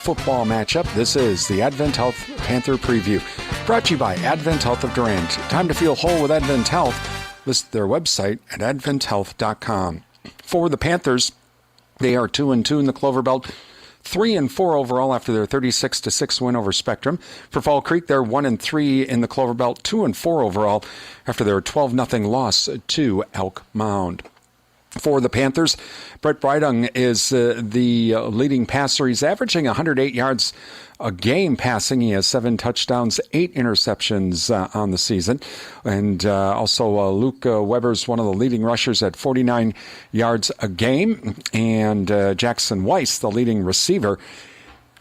Football matchup. This is the Advent Health Panther Preview, brought to you by Advent Health of Durand. Time to feel whole with Advent Health. Visit their website at adventhealth.com. For the Panthers, they are 2-2 in the Clover Belt, 3-4 overall after their 36-6 win over Spectrum. For Fall Creek, they're 1-3 in the Clover Belt, 2-4 overall after their 12-0 loss to Elk Mound. For the Panthers, Brett Breidung is the leading passer. He's averaging 108 yards a game passing. He has 7 touchdowns, 8 interceptions on the season. And also Luke Weber's one of the leading rushers at 49 yards a game. And Jackson Weiss, the leading receiver,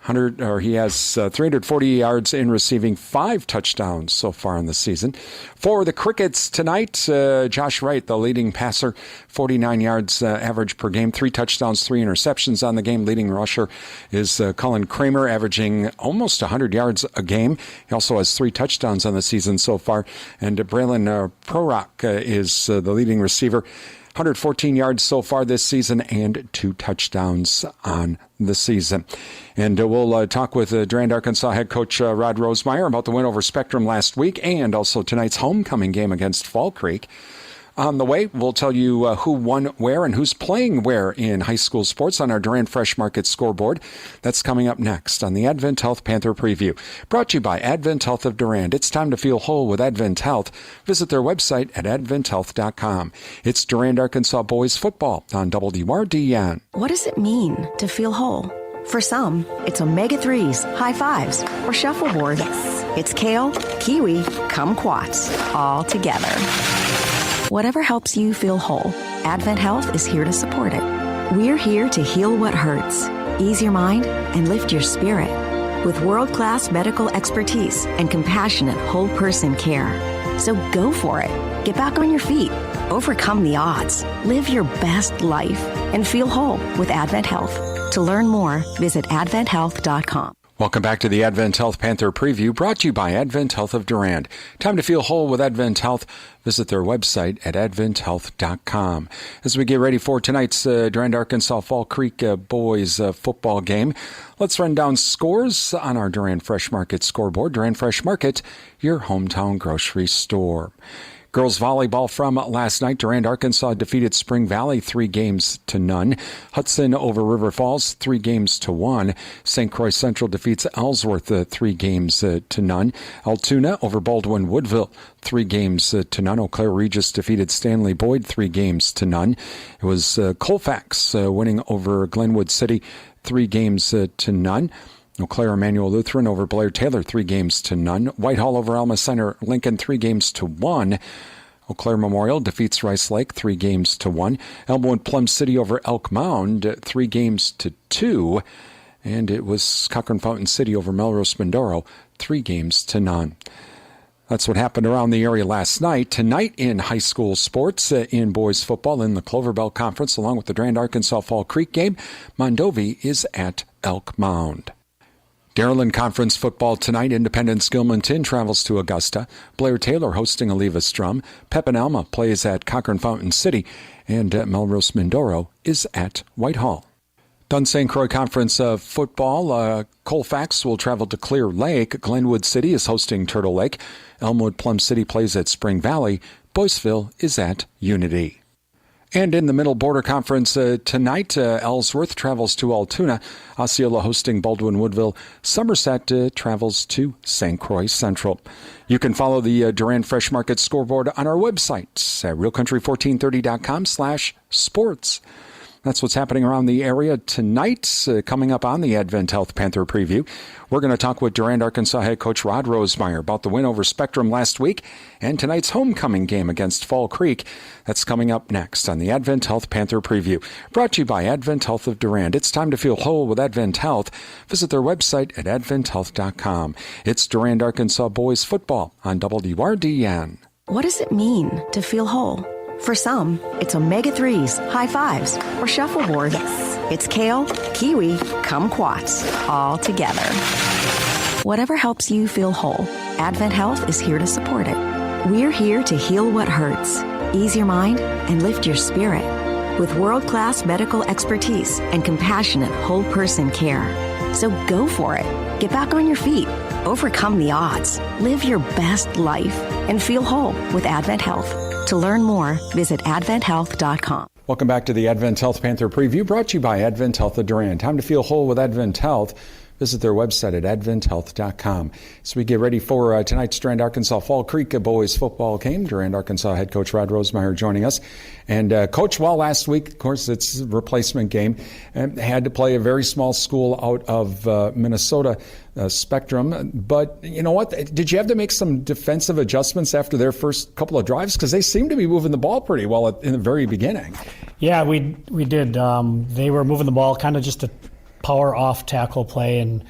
he has 340 yards in receiving, 5 touchdowns so far in the season. For the Crickets tonight, Josh Wright, the leading passer, 49 yards average per game, 3 touchdowns, 3 interceptions on the game. Leading rusher is Colin Kramer, averaging almost 100 yards a game. He also has 3 touchdowns on the season so far. And Braylon Prorock is the leading receiver, 114 yards so far this season and 2 touchdowns on the season. And we'll talk with Durand-Arkansaw head coach Rod Rosemeyer about the win over Spectrum last week and also tonight's homecoming game against Fall Creek. On the way, we'll tell you who won where and who's playing where in high school sports on our Durand Fresh Market scoreboard. That's coming up next on the Advent Health Panther Preview. Brought to you by Advent Health of Durand. It's time to feel whole with Advent Health. Visit their website at adventhealth.com. It's Durand-Arkansaw boys football on WRDN. What does it mean to feel whole? For some, it's omega-3s, high fives, or shuffleboard. It's kale, kiwi, kumquats, all together. Whatever helps you feel whole, Advent Health is here to support it. We're here to heal what hurts, ease your mind, and lift your spirit with world-class medical expertise and compassionate whole-person care. So go for it. Get back on your feet. Overcome the odds. Live your best life and feel whole with Advent Health. To learn more, visit adventhealth.com. Welcome back to the Advent Health Panther Preview, brought to you by Advent Health of Durand. Time to feel whole with Advent Health. Visit their website at adventhealth.com. As we get ready for tonight's Durand-Arkansaw Fall Creek boys football game, let's run down scores on our Durand Fresh Market scoreboard. Durand Fresh Market, your hometown grocery store. Girls volleyball from last night. Durand-Arkansaw defeated Spring Valley 3-0. Hudson over River Falls 3-1. St. Croix Central defeats Ellsworth 3-0. Altoona over Baldwin Woodville 3-0. Eau Claire Regis defeated Stanley Boyd 3-0. It was Colfax winning over Glenwood City 3-0. Eau Claire Emmanuel Lutheran over Blair Taylor 3-0. Whitehall over Alma Center Lincoln 3-1. Eau Claire Memorial defeats Rice Lake 3-1. Elmwood Plum City over Elk Mound 3-2. And it was Cochrane Fountain City over Melrose Mindoro 3-0. That's what happened around the area last night. Tonight in high school sports, in boys football in the Clover Belt Conference, along with the Durand-Arkansaw Fall Creek game, Mondovi is at Elk Mound. Dairyland Conference football tonight. Independence Gilmanton travels to Augusta. Blair Taylor hosting Oliva Strum. Pepin Alma plays at Cochrane Fountain City. And Melrose Mindoro is at Whitehall. Dunn St. Croix Conference football. Colfax will travel to Clear Lake. Glenwood City is hosting Turtle Lake. Elmwood Plum City plays at Spring Valley. Boyceville is at Unity. And in the Middle Border Conference tonight, Ellsworth travels to Altoona. Osceola hosting Baldwin Woodville. Somerset travels to St. Croix Central. You can follow the Durand Fresh Market scoreboard on our website at realcountry1430.com/sports. That's what's happening around the area tonight. Coming up on the Advent Health Panther Preview, we're going to talk with Durand-Arkansaw head coach Rod Rosemeyer about the win over Spectrum last week and tonight's homecoming game against Fall Creek. That's coming up next on the Advent Health Panther Preview. Brought to you by Advent Health of Durand. It's time to feel whole with Advent Health. Visit their website at adventhealth.com. It's Durand-Arkansaw boys football on WRDN. What does it mean to feel whole? For some, it's omega-3s, high fives, or shuffleboard. It's kale, kiwi, kumquats, all together. Whatever helps you feel whole, Advent Health is here to support it. We're here to heal what hurts, ease your mind, and lift your spirit with world-class medical expertise and compassionate whole-person care. So go for it. Get back on your feet. Overcome the odds. Live your best life and feel whole with Advent Health. To learn more, visit adventhealth.com. Welcome back to the Advent Health Panther Preview, brought to you by Advent Health of Durand. Time to feel whole with Advent Health. Visit their website at adventhealth.com. So we get ready for tonight's Durand-Arkansaw Fall Creek boys football game. Durand-Arkansaw head coach Rod Rosemeyer joining us. And Coach, well, last week, of course, it's a replacement game. Had to play a very small school out of Minnesota Spectrum. But you know what? Did you have to make some defensive adjustments after their first couple of drives? Because they seemed to be moving the ball pretty well in the very beginning. Yeah, we did. They were moving the ball kind of just to power off tackle play, and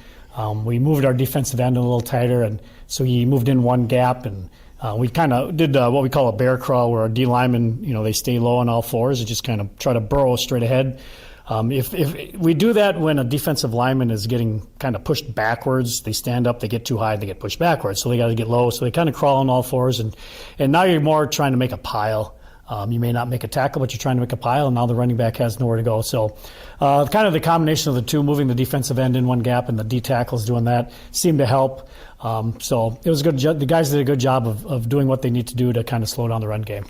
we moved our defensive end a little tighter, and so he moved in one gap, and we kind of did what we call a bear crawl, where our D linemen, they stay low on all fours and just kind of try to burrow straight ahead. If we do that when a defensive lineman is getting kind of pushed backwards, they stand up, they get too high, they get pushed backwards, so they got to get low, so they kind of crawl on all fours, and now you're more trying to make a pile. You may not make a tackle, but you're trying to make a pile, and now the running back has nowhere to go. So kind of the combination of the two, moving the defensive end in one gap and the D tackles doing that, seemed to help. So it was good. The guys did a good job of doing what they need to do to kind of slow down the run game.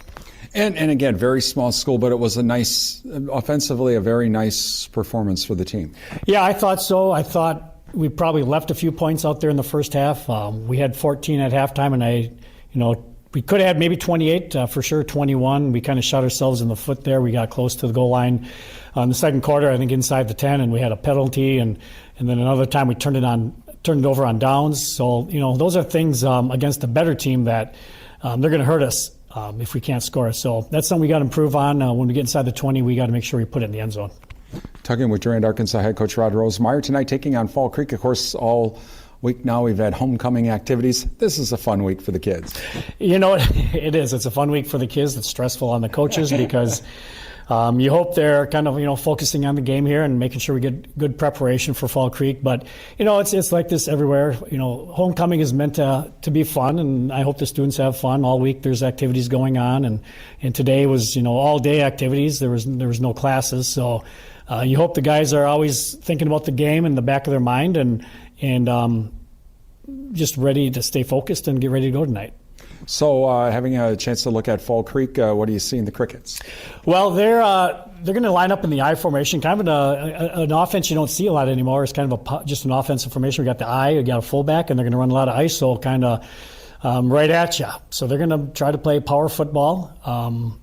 And again, very small school, but it was offensively, a very nice performance for the team. Yeah, I thought so. I thought we probably left a few points out there in the first half. We had 14 at halftime, and we could have had maybe 28, for sure 21. We kind of shot ourselves in the foot there. We got close to the goal line in the second quarter, I think inside the 10, and we had a penalty. And then another time we turned it over on downs. So, those are things against a better team that they're going to hurt us if we can't score. So that's something we got to improve on. When we get inside the 20, we got to make sure we put it in the end zone. Talking with Durand-Arkansaw head coach Rod Rosemeyer tonight, taking on Fall Creek. Of course, all week now we've had homecoming activities. This is a fun week for the kids. It is. It's a fun week for the kids. It's stressful on the coaches because you hope they're kind of focusing on the game here and making sure we get good preparation for Fall Creek. But it's like this everywhere. Homecoming is meant to be fun, and I hope the students have fun all week. There's activities going on, and today was all day activities. There was no classes, so you hope the guys are always thinking about the game in the back of their mind and just ready to stay focused and get ready to go tonight. So having a chance to look at Fall Creek, what do you see in the Crickets? Well, they're going to line up in the I formation, kind of an offense you don't see a lot anymore. It's kind of just an offensive formation. We got the I, we got a fullback, and they're going to run a lot of ISO kind of right at you. So they're going to try to play power football.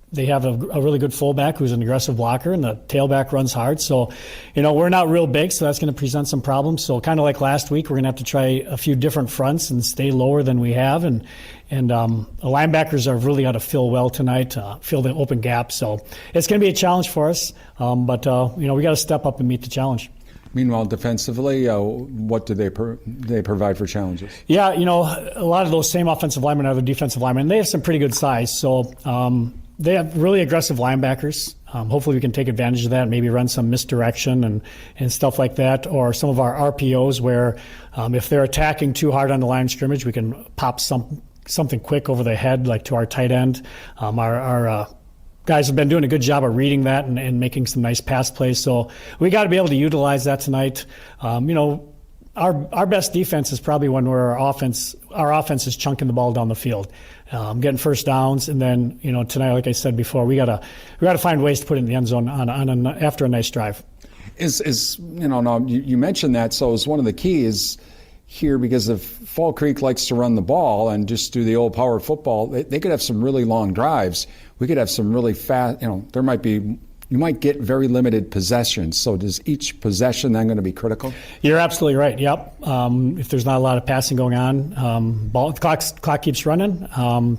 They have a really good fullback who's an aggressive blocker, and the tailback runs hard. So, we're not real big, so that's going to present some problems. So kind of like last week, we're going to have to try a few different fronts and stay lower than we have. And the linebackers are really got to fill well tonight, fill the open gaps. So it's going to be a challenge for us. But we got to step up and meet the challenge. Meanwhile, defensively, what do they provide for challenges? Yeah, a lot of those same offensive linemen are the defensive linemen. They have some pretty good size. So they have really aggressive linebackers. Hopefully we can take advantage of that and maybe run some misdirection and stuff like that, or some of our RPOs where if they're attacking too hard on the line of scrimmage, we can pop something quick over the head, like to our tight end. Our guys have been doing a good job of reading that and making some nice pass plays. So we got to be able to utilize that tonight. Our best defense is probably when our offense is chunking the ball down the field, getting first downs, and then tonight, like I said before, we gotta find ways to put it in the end zone after a nice drive. Now you mentioned that, so it's one of the keys here, because if Fall Creek likes to run the ball and just do the old power football, they could have some really long drives. We could have some really fast. You might get very limited possessions. So is each possession then going to be critical? You're absolutely right. Yep. If there's not a lot of passing going on, clock keeps running.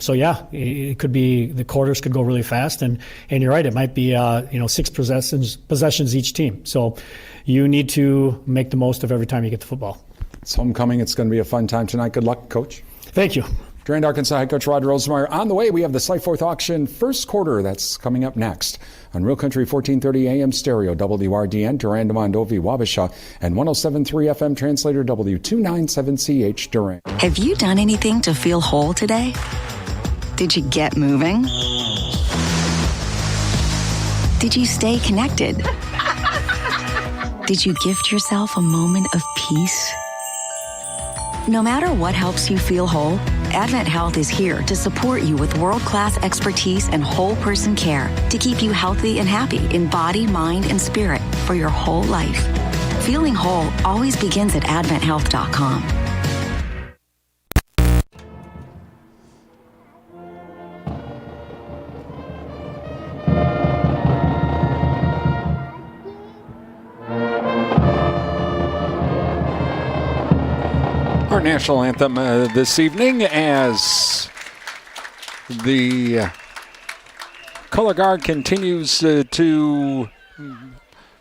So yeah, it could be the quarters could go really fast, and you're right. It might be 6 possessions each team. So you need to make the most of every time you get the football. It's homecoming. It's going to be a fun time tonight. Good luck, Coach. Thank you. Durand-Arkansaw head coach Rod Rosemeyer. On the way, we have the Slife Fourth Auction first quarter. That's coming up next on Real Country 1430 AM stereo, WRDN, Durand, Mondovi, Wabasha, and 107.3 FM translator, W297CH Durand. Have you done anything to feel whole today? Did you get moving? Did you stay connected? Did you gift yourself a moment of peace? No matter what helps you feel whole, Advent Health is here to support you with world-class expertise and whole person care to keep you healthy and happy in body, mind, and spirit for your whole life. Feeling whole always begins at adventhealth.com. Our national anthem this evening as the color guard continues to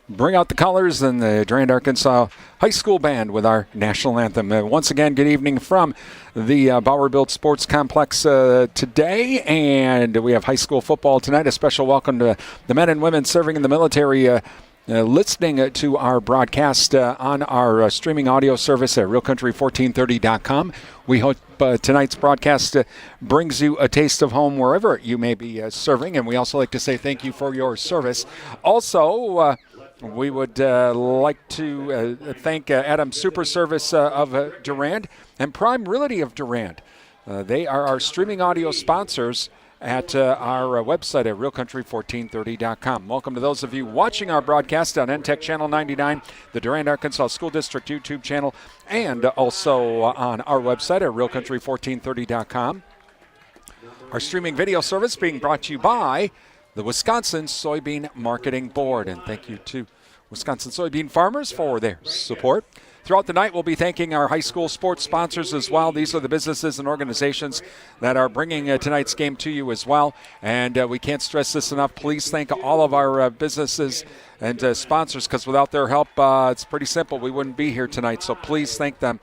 bring out the colors and the Durand-Arkansaw High School Band with our national anthem. Once again, good evening from the Bower-Built Sports Complex today, and we have high school football tonight. A special welcome to the men and women serving in the military listening to our broadcast on our streaming audio service at realcountry1430.com. We hope tonight's broadcast brings you a taste of home wherever you may be serving, and we also like to say thank you for your service. Also, we would like to thank Adam Super Service of Durand and Prime Realty of Durand. They are our streaming audio sponsors at our website at realcountry1430.com. Welcome to those of you watching our broadcast on NTech Channel 99, the Durand-Arkansaw School District YouTube channel, and also on our website at realcountry1430.com. Our streaming video service being brought to you by the Wisconsin Soybean Marketing Board. And thank you to Wisconsin soybean farmers for their support. Throughout the night, we'll be thanking our high school sports sponsors as well. These are the businesses and organizations that are bringing tonight's game to you as well. And we can't stress this enough. Please thank all of our businesses and sponsors, because without their help, it's pretty simple. We wouldn't be here tonight. So please thank them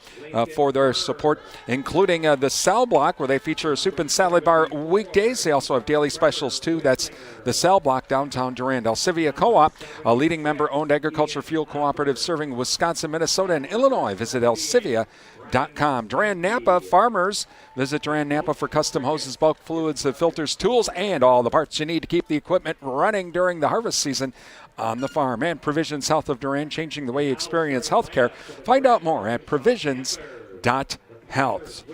for their support, including the Sal Block, where they feature a soup and salad bar weekdays. They also have daily specials, too. That's the Sal Block, downtown Durand. Alcivia Co-op, a leading member-owned agriculture fuel cooperative serving Wisconsin, Minnesota, and Illinois. Visit alcivia.com. Durand Napa farmers. Visit Durand Napa for custom hoses, bulk fluids, filters, tools, and all the parts you need to keep the equipment running during the harvest season on the farm. And Provisions Health of Durand, changing the way you experience healthcare. Find out more at provisions.health.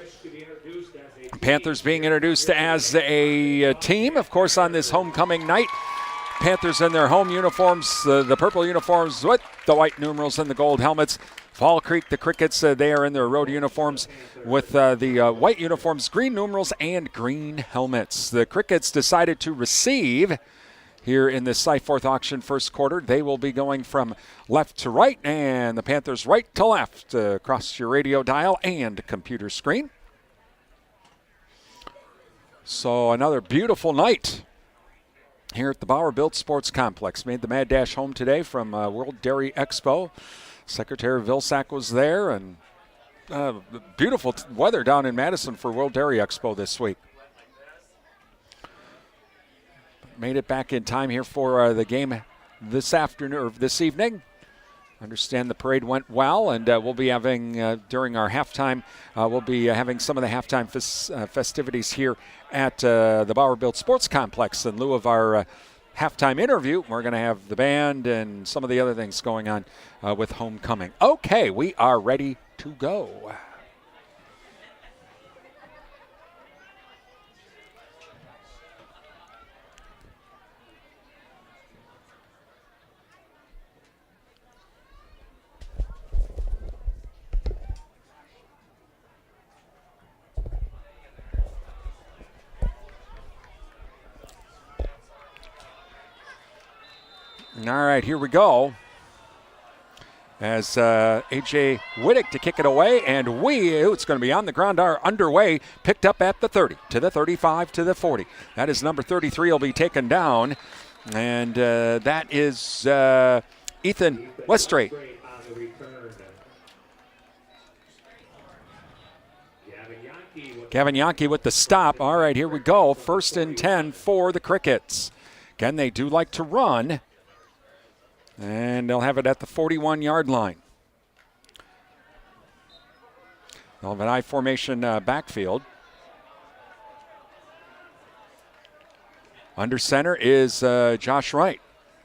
Panthers being introduced as a team, of course, on this homecoming night. Panthers in their home uniforms, the purple uniforms with the white numerals and the gold helmets. Fall Creek, the Crickets, they are in their road uniforms with the white uniforms, green numerals, and green helmets. The Crickets decided to receive here in the Cyforth auction first quarter. They will be going from left to right, and the Panthers right to left across your radio dial and computer screen. So another beautiful night here at the Bower-Built Sports Complex. Made the Mad Dash home today from World Dairy Expo. Secretary Vilsack was there, and beautiful weather down in Madison for World Dairy Expo this week. Made it back in time here for the game this afternoon or this evening. Understand the parade went well, and we'll be having during our halftime. We'll be having some of the halftime festivities here at the Bower-Built Sports Complex in lieu of our halftime interview. We're going to have the band and some of the other things going on with homecoming. Okay, we are ready to go. All right, here we go. As A.J. Whittick to kick it away, and it's going to be on the ground, are underway, picked up at the 30, to the 35, to the 40. That is number 33 will be taken down, and that is Ethan Westrate. Gavin Yankee with the stop. All right, here we go. 1st and 10 for the Crickets. Again, they do like to run. And they'll have it at the 41-yard line. They'll have an I formation backfield. Under center is Josh Wright.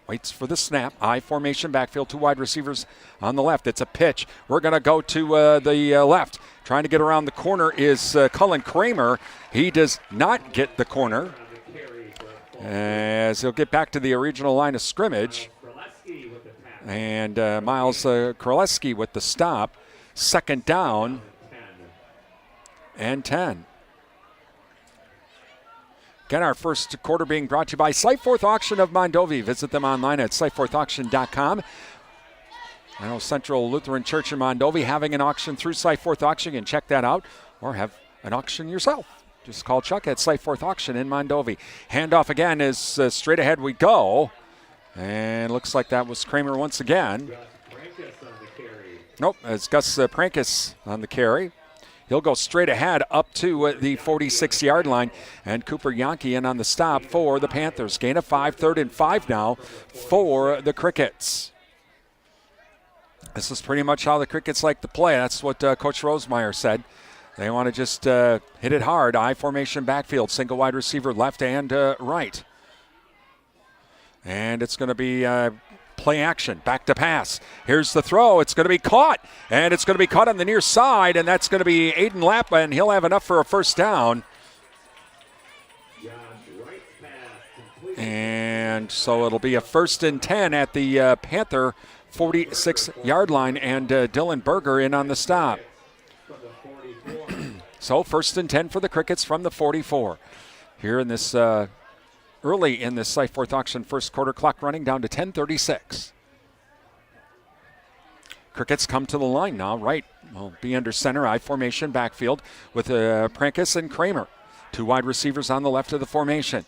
Waits for the snap. I formation backfield. 2 wide receivers on the left. It's a pitch. We're going to go to the left. Trying to get around the corner is Cullen Kramer. He does not get the corner, as he'll get back to the original line of scrimmage. And Miles Kraleski with the stop. Second down and 10. Again, our first quarter being brought to you by Site Fourth Auction of Mondovi. Visit them online at sitefourthauction.com. I know Central Lutheran Church in Mondovi having an auction through Site Fourth Auction. You can check that out or have an auction yourself. Just call Chuck at Site Fourth Auction in Mondovi. Handoff again is straight ahead we go. And looks like that was Kramer once again. Nope, it's Gus Prankus on the carry. He'll go straight ahead up to the 46-yard line, and Cooper Yankee in on the stop for the Panthers. Gain of 5, 3rd and 5 now for the Crickets. This is pretty much how the Crickets like to play. That's what Coach Rosemeyer said. They want to just hit it hard. I formation backfield, single wide receiver left and right. And it's going to be play action, back to pass. Here's the throw. It's going to be caught, and it's going to be caught on the near side, and that's going to be Aiden Lappa, and he'll have enough for a first down. And so it'll be a 1st and 10 at the Panther 46-yard line, and Dylan Berger in on the stop. So 1st and 10 for the Crickets from the 44. Here in this early in this Site Fourth Auction first quarter, clock running down to 10:36. Crickets come to the line now, right. Will be under center, I formation backfield with Prankus and Kramer. 2 wide receivers on the left of the formation.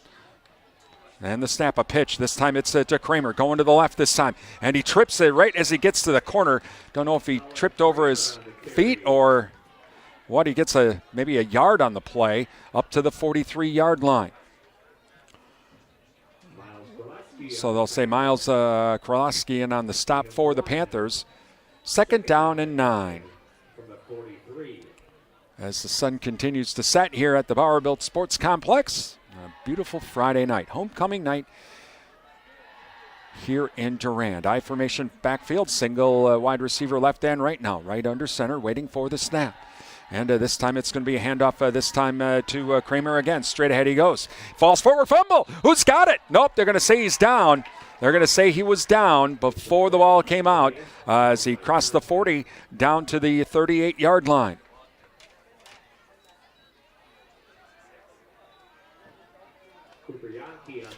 And the snap, a pitch. This time it's to Kramer, going to the left this time. And he trips it right as he gets to the corner. Don't know if he tripped over his feet or what. He gets maybe a yard on the play up to the 43-yard line. So they'll say Miles Kraleski in on the stop for the Panthers. 2nd down and 9. As the sun continues to set here at the Bowerbilt Sports Complex. A beautiful Friday night, homecoming night here in Durand. I formation backfield, single wide receiver left and right now. Right under center, waiting for the snap. And this time it's going to be a handoff this time to Kramer again. Straight ahead he goes. Falls forward, fumble. Who's got it? Nope, they're going to say he's down. They're going to say he was down before the ball came out as he crossed the 40 down to the 38-yard line.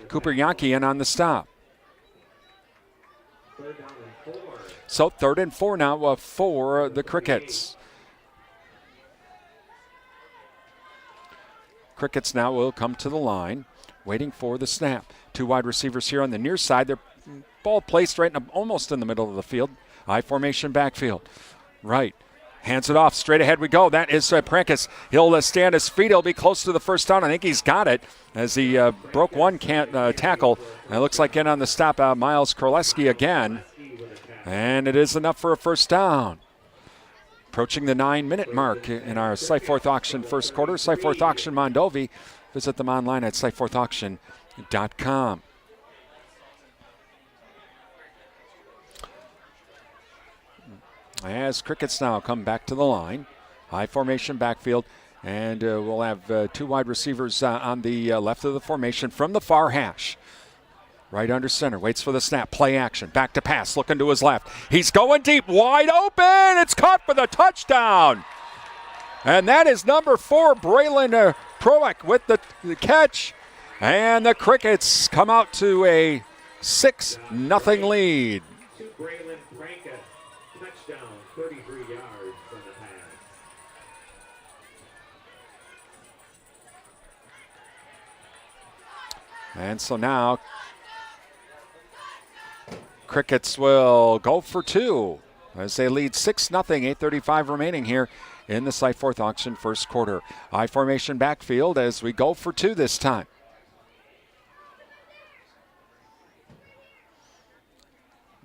Cooper Yankee in on the stop. So 3rd and 4 now for the Crickets. Crickets now will come to the line, waiting for the snap. 2 wide receivers here on the near side. They're ball placed right almost in the middle of the field. I formation backfield. Right. Hands it off. Straight ahead we go. That is Prankus. He'll stand his feet. He'll be close to the first down. I think he's got it as he broke one tackle. And it looks like in on the stop, Miles Kraleski again. And it is enough for a first down. Approaching the 9-minute mark in our Site Fourth Auction first quarter. Site Fourth Auction Mondovi. Visit them online at sitefourthauction.com. As Crickets now come back to the line. High formation backfield. And we'll have 2 wide receivers on the left of the formation from the far hash. Right under center, waits for the snap, play action, back to pass, looking to his left. He's going deep, wide open, it's caught for the touchdown. And that is number 4, Braylon Proeck with the catch. And the Crickets come out to a 6-0 lead. Braylon Proeck, touchdown, 33 yards from the pass. And so now Crickets will go for 2 as they lead 6-0, 8:35 remaining here in the Site Fourth Auction first quarter. I formation backfield as we go for 2 this time.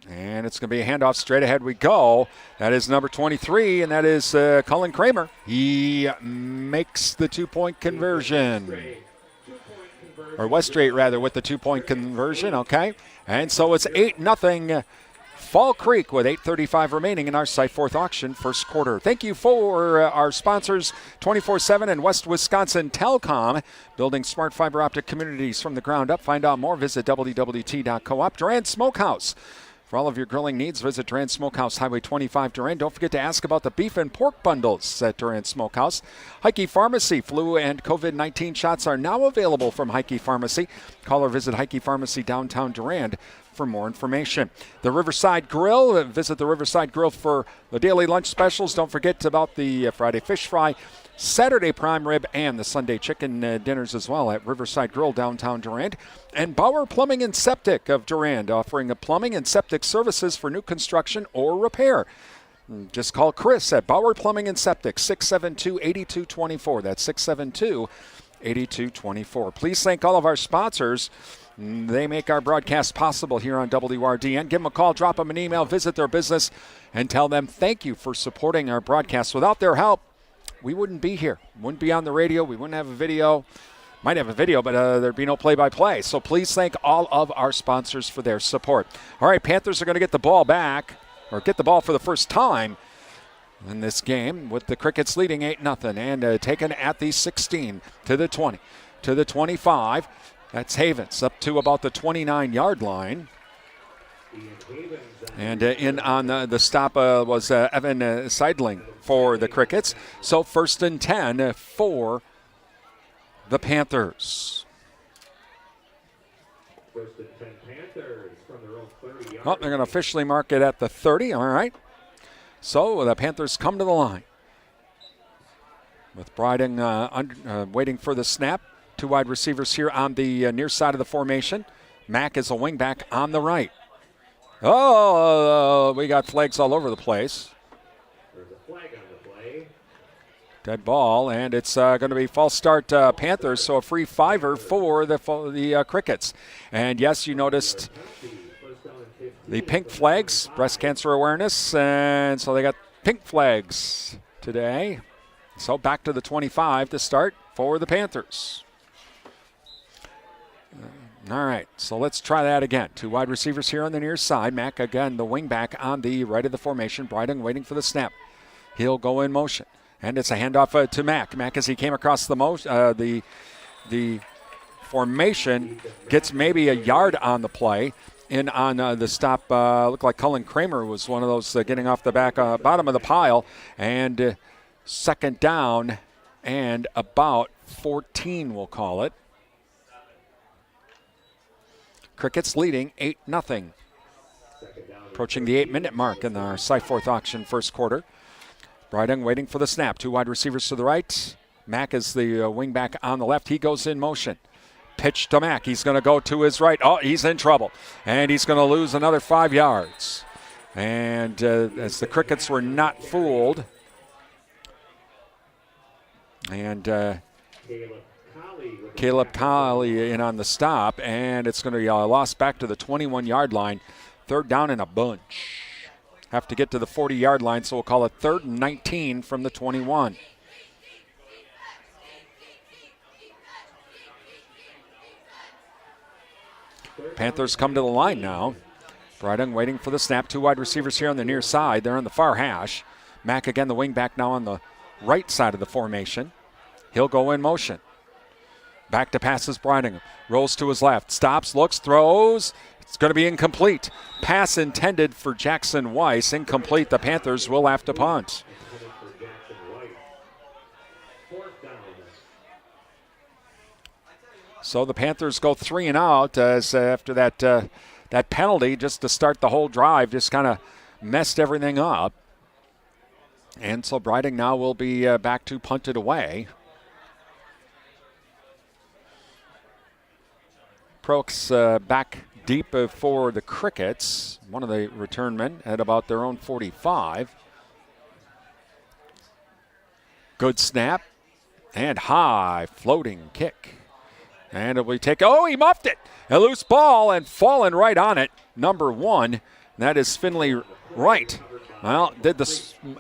And it's going to be a handoff. Straight ahead we go. That is number 23, and that is Cullen Kramer. He makes the 2-point conversion. 2-point conversion or Westgate rather, with the 2-point conversion. Okay, and so it's 8-0. Fall Creek with 8:35 remaining in our Site Fourth auction first quarter. Thank you for our sponsors, 24/7 and West Wisconsin Telcom, building smart fiber optic communities from the ground up. Find out more, visit wwt.coop. Durand Smokehouse. For all of your grilling needs, visit Durand Smokehouse, Highway 25 Durand. Don't forget to ask about the beef and pork bundles at Durand Smokehouse. Heike Pharmacy, flu and COVID-19 shots are now available from Heike Pharmacy. Call or visit Heike Pharmacy downtown Durand for more information. The Riverside Grill, visit the Riverside Grill for the daily lunch specials. Don't forget about the Friday fish fry, Saturday prime rib, and the Sunday chicken dinners as well at Riverside Grill downtown Durand. And Bauer Plumbing and Septic of Durand, offering a plumbing and septic services for new construction or repair. Just call Chris at Bauer Plumbing and Septic, 672-8224. That's 672-8224. Please thank all of our sponsors. They make our broadcast possible here on WRDN. Give them a call, drop them an email, visit their business, and tell them thank you for supporting our broadcast. Without their help, we wouldn't be here. Wouldn't be on the radio. We wouldn't have a video. Might have a video, but there'd be no play-by-play. So please thank all of our sponsors for their support. All right, Panthers are going to get the ball back, or get the ball for the first time in this game, with the Crickets leading 8-0 and taken at the 16 to the 20 to the 25. That's Havens up to about the 29-yard line. And in on the stop was Evan Seidling for the Crickets. So 1st and 10 for the Panthers. 1st and 10 Panthers from their own 30-yard. Oh, they're going to officially mark it at the 30. All right. So the Panthers come to the line with Bryden waiting for the snap. Two wide receivers here on the near side of the formation. Mack is a wingback on the right. Oh, we got flags all over the place. There's a flag on the play. Dead ball, and it's going to be false start Panthers, so a free fiver for the Crickets. And yes, you noticed the pink flags, breast cancer awareness, and so they got pink flags today. So back to the 25 to start for the Panthers. All right, so let's try that again. Two wide receivers here on the near side. Mack, again, the wingback on the right of the formation. Bryden waiting for the snap. He'll go in motion. And it's a handoff to Mack. Mack, as he came across the formation, gets maybe a yard on the play. In on the stop, looked like Cullen Kramer was one of those getting off the bottom of the pile. And second down and about 14, we'll call it. Crickets leading 8-0. Approaching the 8-minute mark in our Site Fourth auction first quarter. Bryden waiting for the snap. Two wide receivers to the right. Mack is the wingback on the left. He goes in motion. Pitch to Mack. He's going to go to his right. Oh, he's in trouble. And he's going to lose another 5 yards. And as the Crickets were not fooled. And Caleb Colley in on the stop, and it's going to be lost back to the 21-yard line. Third down and a bunch. Have to get to the 40-yard line, so we'll call it 3rd and 19 from the 21. Panthers come to the line now. Bryden waiting for the snap. Two wide receivers here on the near side. They're on the far hash. Mack again, the wingback now on the right side of the formation. He'll go in motion. Back to passes Bryden. Rolls to his left. Stops, looks, throws. It's going to be incomplete. Pass intended for Jackson Weiss. Incomplete. The Panthers will have to punt. So the Panthers go 3 and out as after that penalty just to start the whole drive just kind of messed everything up. And so Bryden now will be back to punt it away. Prokes back deep for the Crickets. One of the return men at about their own 45. Good snap and high floating kick. And it will take, oh, he muffed it. A loose ball and falling right on it. Number 1, that is Finley Wright. Well,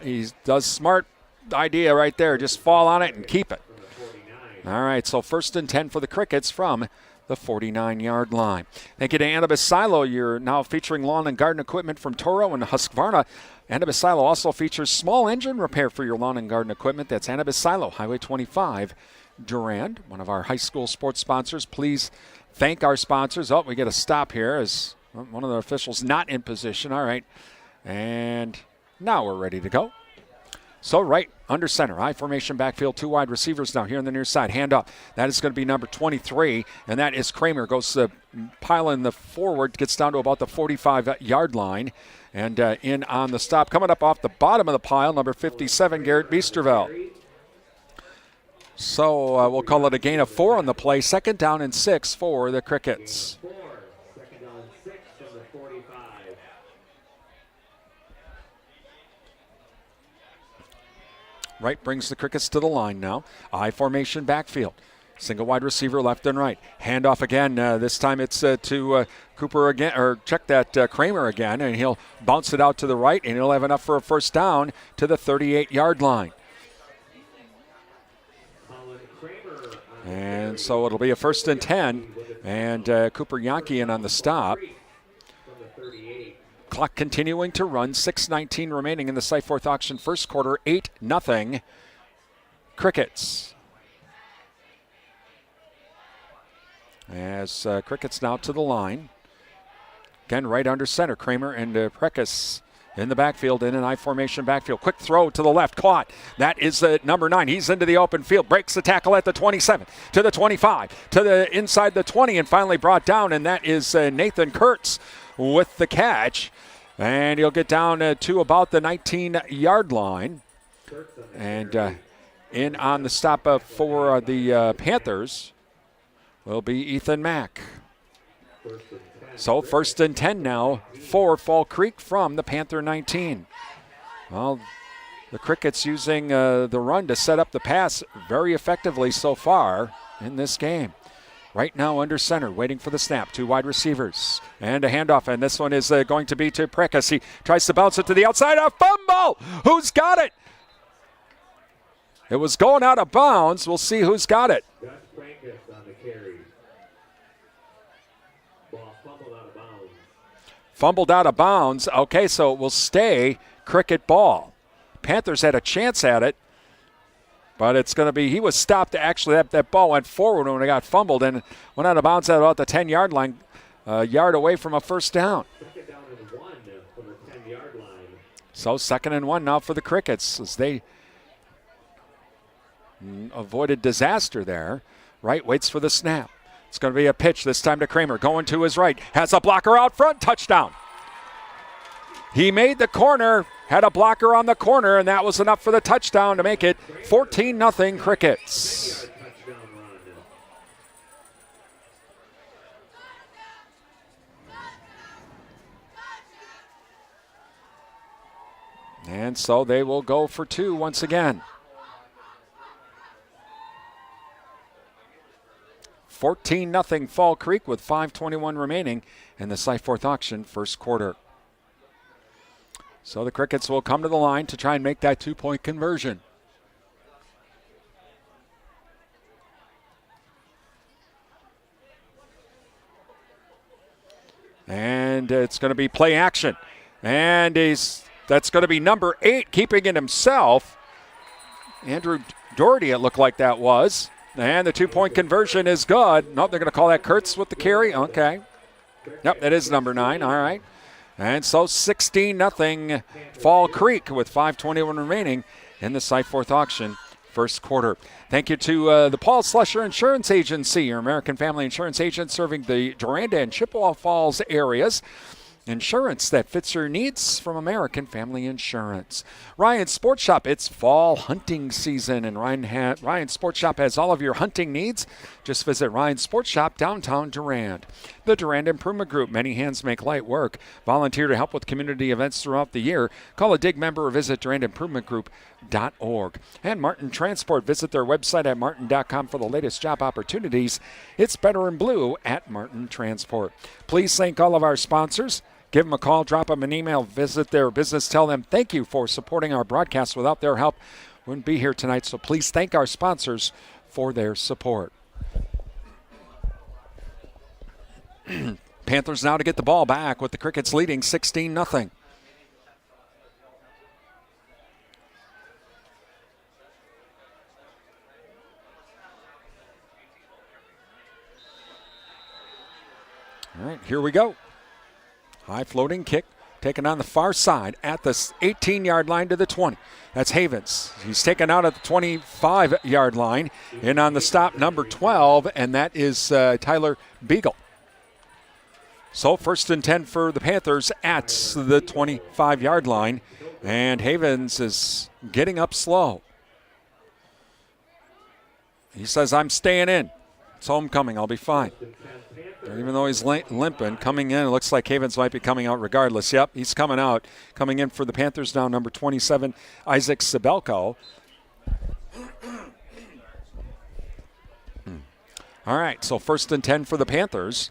he does smart idea right there. Just fall on it and keep it. All right, so 1st and 10 for the Crickets from the 49-yard line. Thank you to Annabis Silo. You're now featuring lawn and garden equipment from Toro and Husqvarna. Annabis Silo also features small engine repair for your lawn and garden equipment. That's Annabis Silo, Highway 25, Durand, one of our high school sports sponsors. Please thank our sponsors. Oh, we get a stop here as one of the officials not in position. All right. And now we're ready to go. So right under center, high formation backfield, 2 wide receivers now here on the near side. Hand off. That is going to be number 23, and that is Kramer. Goes piling the forward, gets down to about the 45-yard line. And in on the stop, coming up off the bottom of the pile, number 57, Garrett Biesterveld. So we'll call it a gain of 4 on the play. 2nd down and 6 for the Crickets. Second down and 6 from the 45. Right brings the Crickets to the line now. I formation backfield. Single wide receiver left and right. Handoff again. This time it's to Cooper again, or check that Kramer again, and he'll bounce it out to the right, and he'll have enough for a first down to the 38-yard line. And so it'll be a 1st and 10, and Cooper Yankee in on the stop. Clock continuing to run. 6:19 remaining in the Site Fourth Auction first quarter. 8-0 Crickets. As Crickets now to the line. Again, right under center. Kramer and Prekas in the backfield, in an I formation backfield. Quick throw to the left, caught. That is number 9. He's into the open field, breaks the tackle at the 27, to the 25, to the inside the 20, and finally brought down, and that is Nathan Kurtz with the catch. And he'll get down to about the 19-yard line. And in on the stop for the Panthers will be Ethan Mack. So 1st and 10 now for Fall Creek from the Panther 19. Well, the Crickets using the run to set up the pass very effectively so far in this game. Right now under center, waiting for the snap. 2 wide receivers and a handoff, and this one is going to be to Prekas. He tries to bounce it to the outside. A fumble! Who's got it? It was going out of bounds. We'll see who's got it. That's Frankus on the carry. Ball fumbled out of bounds. Fumbled out of bounds. Okay, so it will stay Cricket ball. Panthers had a chance at it, but it's going to be, he was stopped. Actually, that ball went forward when it got fumbled and went out of bounds at about the 10-yard line, a yard away from a first down. 2nd down and 1 from the 10-yard line. So 2nd and 1 now for the Crickets as they avoided disaster there. Right, waits for the snap. It's going to be a pitch, this time to Kramer, going to his right. Has a blocker out front, touchdown. He made the corner, had a blocker on the corner, and that was enough for the touchdown to make it 14-0 Crickets. And so they will go for 2 once again. 14-0 Fall Creek with 5:21 remaining in the Site Fourth Auction first quarter. So the Crickets will come to the line to try and make that 2-point conversion. And it's going to be play action. And that's going to be number 8, keeping it himself. Andrew Doherty, it looked like that was. And the 2-point conversion is good. Nope, they're going to call that Kurtz with the carry. Okay. Yep, that is number 9. All right. And so 16-0 Fall Creek with 5:21 remaining in the Site Fourth Auction first quarter. Thank you to the Paul Slusher Insurance Agency, your American Family Insurance agent serving the Durand and Chippewa Falls areas. Insurance that fits your needs from American Family Insurance. Ryan Sports Shop, it's fall hunting season, and Ryan Sports Shop has all of your hunting needs. Just visit Ryan Sports Shop, downtown Durand. The Durand Improvement Group, many hands make light work. Volunteer to help with community events throughout the year. Call a DIG member or visit durandimprovementgroup.org. And Martin Transport, visit their website at martin.com for the latest job opportunities. It's better in blue at Martin Transport. Please thank all of our sponsors. Give them a call, drop them an email, visit their business, tell them thank you for supporting our broadcast. Without their help, we wouldn't be here tonight. So please thank our sponsors for their support. Panthers now to get the ball back with the Crickets leading 16-0. All right, here we go. High floating kick taken on the far side at the 18-yard line to the 20. That's Havens. He's taken out at the 25-yard line. In on the stop, number 12, and that is Tyler Beagle. So 1st and 10 for the Panthers at the 25-yard line. And Havens is getting up slow. He says, I'm staying in. It's homecoming. I'll be fine. Even though he's limping, coming in, it looks like Havens might be coming out regardless. Yep, he's coming out. Coming in for the Panthers now, number 27, Isaac Sabelko. All right, so 1st and 10 for the Panthers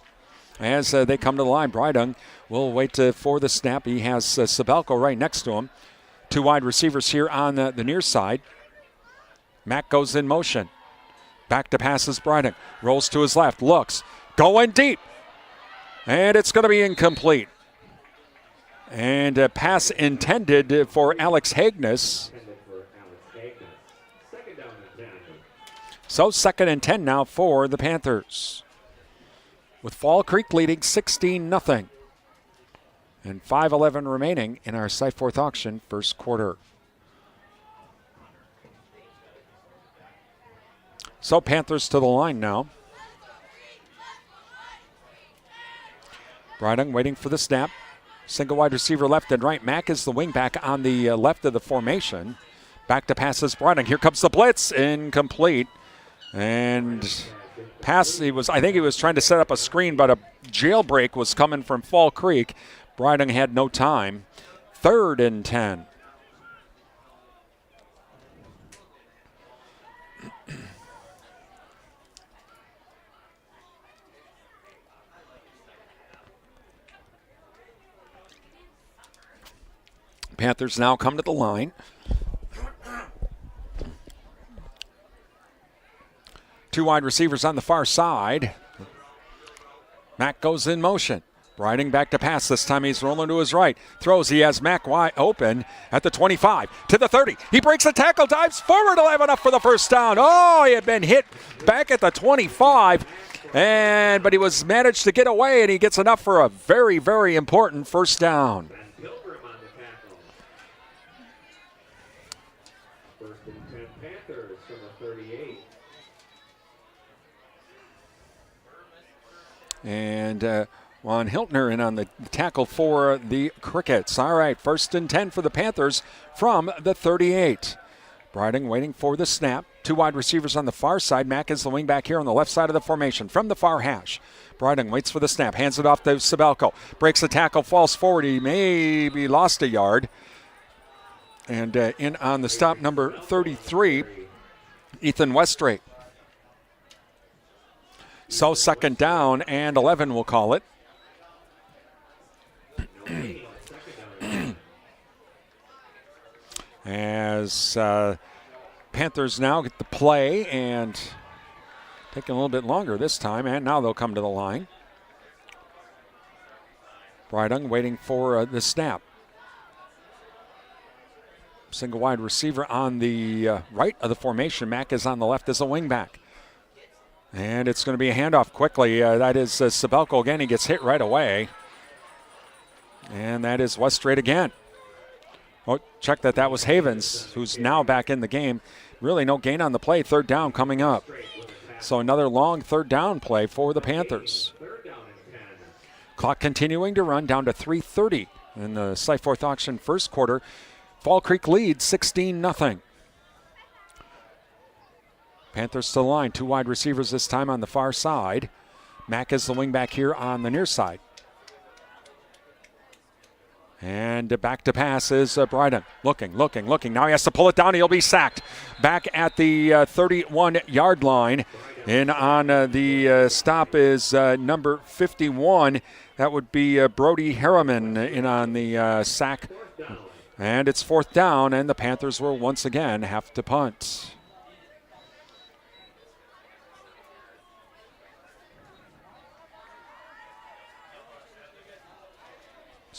as they come to the line. Brydung will wait for the snap. He has Sabelko right next to him. 2 wide receivers here on the near side. Mack goes in motion. Back to passes Brydung. Rolls to his left, looks. Going deep. And it's going to be incomplete. And a pass intended for Alex Hagnes. So 2nd and 10 now for the Panthers. With Fall Creek leading 16-0. And 5:11 remaining in our Cyforth auction first quarter. So Panthers to the line now. Brydung waiting for the snap. Single wide receiver left and right. Mack is the wingback on the left of the formation. Back to passes Brydung. Here comes the blitz. Incomplete. And pass, I think he was trying to set up a screen, but a jailbreak was coming from Fall Creek. Brydung had no time. 3rd and 10. Panthers now come to the line. Two wide receivers on the far side. Mack goes in motion. Brydung back to pass. This time he's rolling to his right. Throws. He has Mack wide open at the 25 to the 30. He breaks a tackle, dives forward. He'll have enough for the first down. Oh, he had been hit back at the 25. But he was managed to get away, and he gets enough for a very, very important first down. And Juan Hiltner in on the tackle for the Crickets. All right, 1st and 10 for the Panthers from the 38. Brydung waiting for the snap. Two wide receivers on the far side. Mack is the wingback here on the left side of the formation from the far hash. Brydung waits for the snap, hands it off to Sabelko. Breaks the tackle, falls forward. He maybe lost a yard. And in on the stop, number 33, Ethan Westrate. So 2nd down and 11, we'll call it. As Panthers now get the play and taking a little bit longer this time, and now they'll come to the line. Brydung waiting for the snap. Single wide receiver on the right of the formation. Mack is on the left as a wingback. And it's going to be a handoff quickly. That is Sabelko again. He gets hit right away. And that is Westrate again. Oh, check that. That was Havens, who's now back in the game. Really no gain on the play. 3rd down coming up. So another long 3rd down play for the Panthers. Clock continuing to run down to 3:30 in the Cyforth auction first quarter. Fall Creek leads 16-0. Panthers to the line. Two wide receivers this time on the far side. Mack is the wingback here on the near side. And back to pass is Brydung. Looking. Now he has to pull it down. He'll be sacked. Back at the 31-yard line. And on the stop is number 51. That would be Brody Harriman in on the sack. And it's 4th down, and the Panthers will once again have to punt.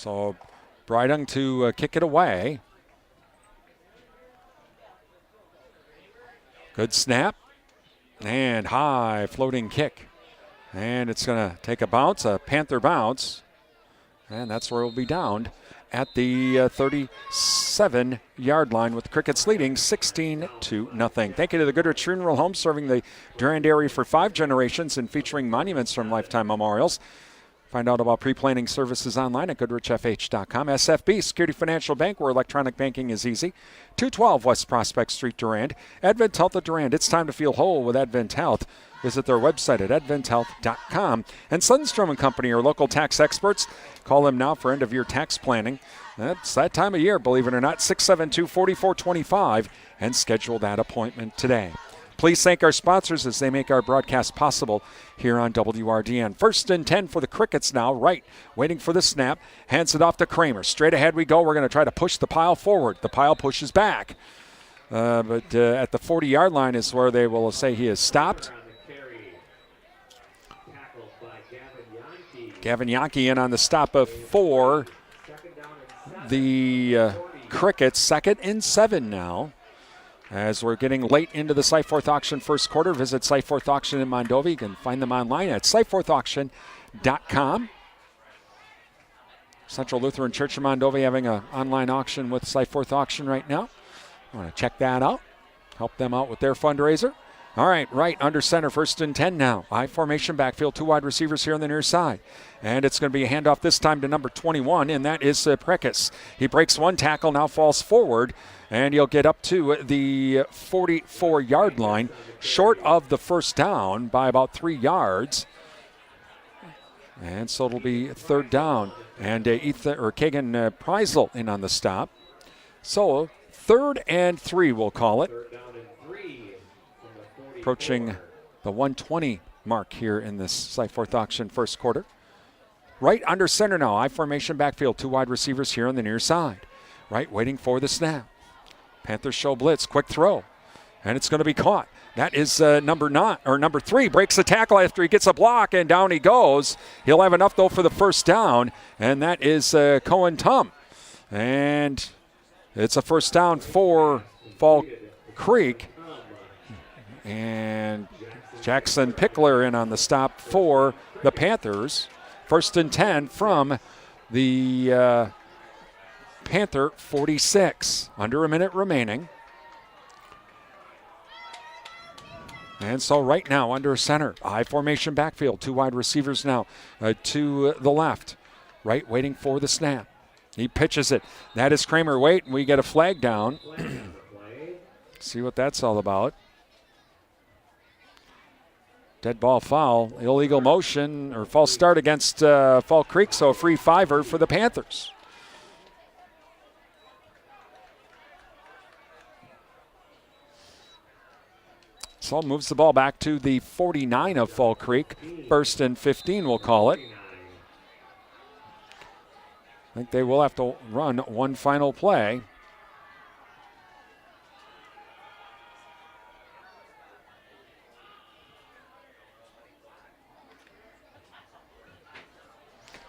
So Breidung to kick it away. Good snap. And high floating kick. And it's going to take a bounce, a Panther bounce. And that's where it will be downed at the 37-yard line with the Crickets leading 16-0. Thank you to the Goodrich Funeral Home, serving the Durand area for 5 generations and featuring monuments from Lifetime Memorials. Find out about pre-planning services online at goodrichfh.com. SFB, Security Financial Bank, where electronic banking is easy. 212 West Prospect Street, Durand. Advent Health of Durand. It's time to feel whole with Advent Health. Visit their website at adventhealth.com. And Sundstrom & Company are local tax experts. Call them now for end-of-year tax planning. That's that time of year, believe it or not, 672-4425, and schedule that appointment today. Please thank our sponsors as they make our broadcast possible here on WRDN. 1st and 10 for the Crickets now. Wright waiting for the snap. Hands it off to Kramer. Straight ahead we go. We're going to try to push the pile forward. The pile pushes back. But at the 40-yard line is where they will say he is stopped. Gavin Yankee in on the stop of 4. The Crickets 2nd and 7 now. As we're getting late into the Cyforth Auction first quarter, visit Cyforth Auction in Mondovi. You can find them online at cyforthauction.com. Central Lutheran Church of Mondovi having an online auction with Cyforth Auction right now. I want to check that out. Help them out with their fundraiser. All right, Wright under center, 1st and 10 now. I formation backfield, 2 wide receivers here on the near side. And it's going to be a handoff this time to number 21, and that is Prekis. He breaks 1 tackle, now falls forward, and he'll get up to the 44-yard line, short of the first down by about 3 yards. And so it'll be 3rd down. And Kagan Preisel in on the stop. So 3rd and 3, we'll call it. Approaching the 120 mark here in this Cyforth Auction first quarter. Right under center now. I formation backfield. 2 wide receivers here on the near side. Right waiting for the snap. Panthers show blitz. Quick throw. And it's going to be caught. That is number 3. Breaks the tackle after he gets a block, and down he goes. He'll have enough, though, for the first down. And that is Cohen Tum. And it's a first down for Fall Creek. And Jackson Pickler in on the stop for the Panthers. 1st and 10 from the Panther 46. Under a minute remaining. And so right now under center, I formation backfield. 2 wide receivers now to the left. Right waiting for the snap. He pitches it. That is Kramer. Wait, we get a flag down. See what that's all about. Dead ball foul, illegal motion, or false start against Fall Creek, so a free 5er for the Panthers. So moves the ball back to the 49 of Fall Creek. 1st and 15, we'll call it. I think they will have to run one final play.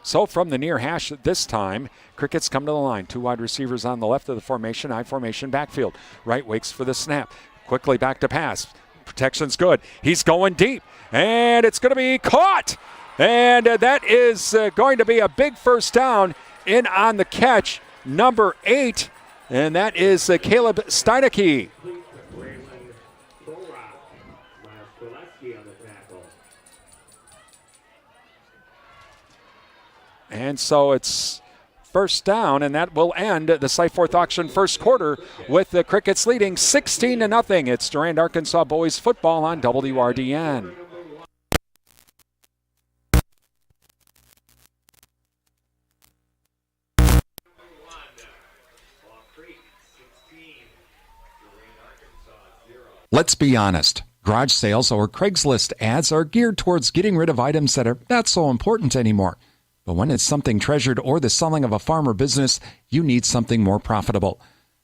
So from the near hash this time, Crickets come to the line. 2 wide receivers on the left of the formation, I formation backfield. Wright waits for the snap. Quickly back to pass. Protection's good. He's going deep, and it's going to be caught. And that is going to be a big first down in on the catch, number 8, and that is Caleb Steinecke. And so it's first down, and that will end the Cyforth Auction first quarter with the Crickets leading 16-0. It's Durand-Arkansaw boys football on WRDN. Let's be honest. Garage sales or Craigslist ads are geared towards getting rid of items that are not so important anymore. But when it's something treasured or the selling of a farm or business, you need something more profitable.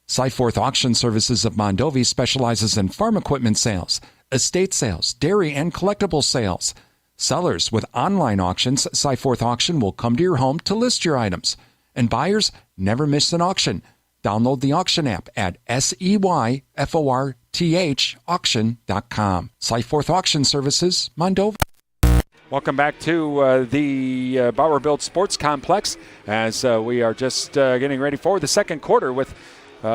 Cyforth Auction Services of Mondovi specializes in farm equipment sales, estate sales, dairy, and collectible sales. Sellers with online auctions, Cyforth Auction will come to your home to list your items. And buyers, never miss an auction. Download the auction app at SEYFORTH auction.com. Slyforth Auction Services, Moldova. Welcome back to the Bauer Built Sports Complex as we are just getting ready for the second quarter with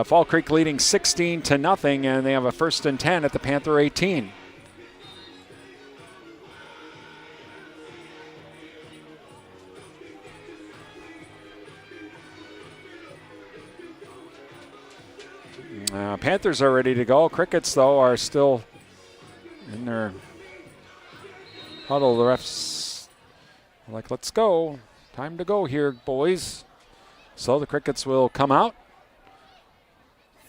Fall Creek leading 16-0, and they have a 1st and 10 at the Panther 18. Panthers are ready to go. Crickets, though, are still in their huddle. The refs are like, let's go. Time to go here, boys. So the Crickets will come out.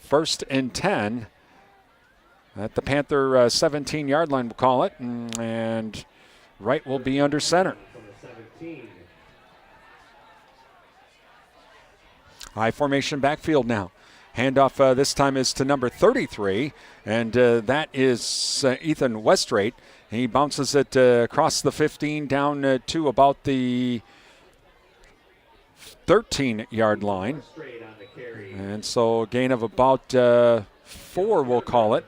1st and 10 at the Panther 17-yard line, we'll call it. And Wright will be under center. High formation backfield now. Handoff this time is to number 33, and that is Ethan Westrate. He bounces it across the 15 down to about the 13-yard line. And so a gain of about 4, we'll call it.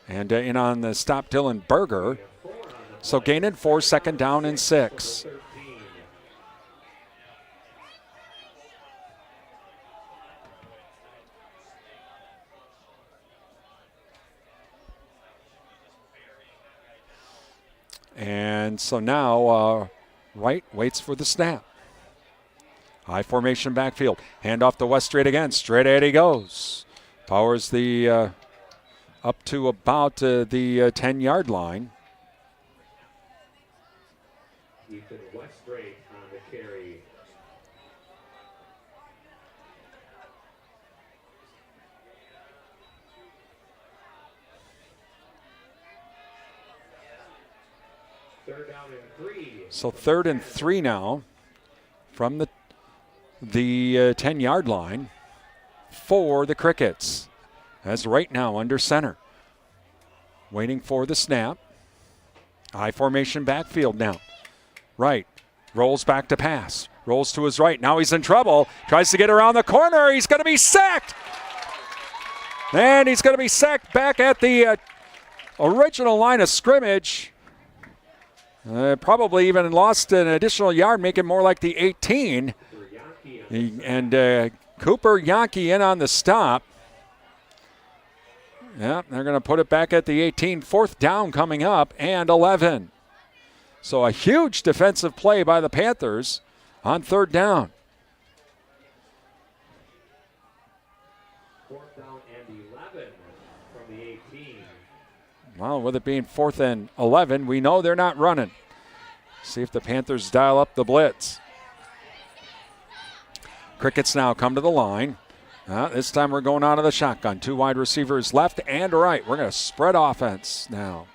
And in on the stop, Dylan Berger. So gain in 4, 2nd down and 6. And so now Wright waits for the snap. High formation backfield. Hand off to Westrate again. Straight ahead he goes. Powers the up to about the 10-yard line. Ethan Westrate on the carry. Third down and 3. So 3rd and 3 now from the 10-yard line for the Crickets. As right now under center. Waiting for the snap. High formation backfield now. Right. Rolls back to pass. Rolls to his right. Now he's in trouble. Tries to get around the corner. He's going to be sacked. And he's going to be sacked back at the original line of scrimmage. Probably even lost an additional yard, making more like the 18. And Cooper Yankee in on the stop. Yeah, they're going to put it back at the 18. 4th down coming up and 11. So a huge defensive play by the Panthers on 3rd down. 4th down and 11 from the 18. Well, with it being 4th and 11, we know they're not running. See if the Panthers dial up the blitz. Crickets now come to the line. This time we're going out of the shotgun. 2 wide receivers left and right. We're going to spread offense now.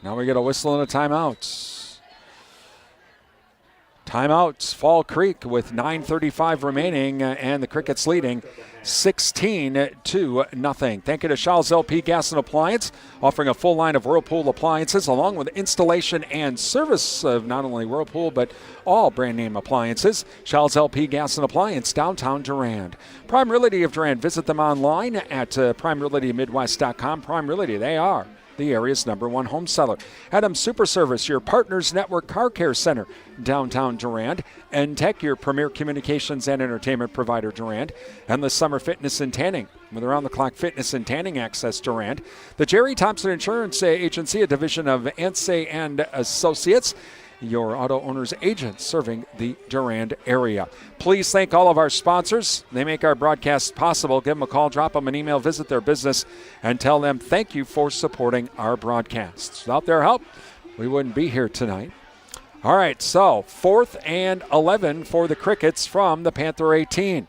Now we get a whistle and a timeout. Timeouts, Fall Creek with 9:35 remaining, and the Crickets leading 16-0. Thank you to Shaw's LP Gas and Appliance, offering a full line of Whirlpool appliances along with installation and service of not only Whirlpool but all brand name appliances. Shaw's LP Gas and Appliance, downtown Durand. Prime Realty of Durand. Visit them online at PrimeRealtyMidwest.com. Prime Realty, they are the area's #1 home seller. Adams Super Service, your Partners Network Car Care Center, downtown Durand. N-Tech, your premier communications and entertainment provider, Durand. Endless Summer Fitness and Tanning, with around-the-clock fitness and tanning access, Durand. The Jerry Thompson Insurance Agency, a division of Ansay and Associates, your auto owner's agent serving the Durand area. Please thank all of our sponsors. They make our broadcast possible. Give them a call, drop them an email, visit their business, and tell them thank you for supporting our broadcasts. Without their help, we wouldn't be here tonight. All right, so 4th and 11 for the Crickets from the Panther 18.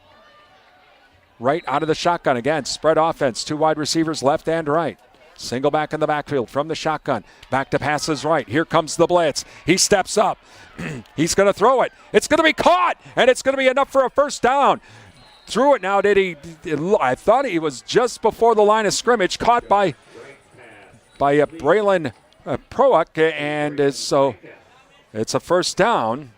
Right out of the shotgun again. Spread offense. 2 wide receivers left and right. Single back in the backfield from the shotgun. Back to passes right. Here comes the blitz. He steps up. He's going to throw it. It's going to be caught, and it's going to be enough for a 1st down. Threw it now, did he? I thought he was just before the line of scrimmage, caught by Braylon Proak, and so it's a 1st down.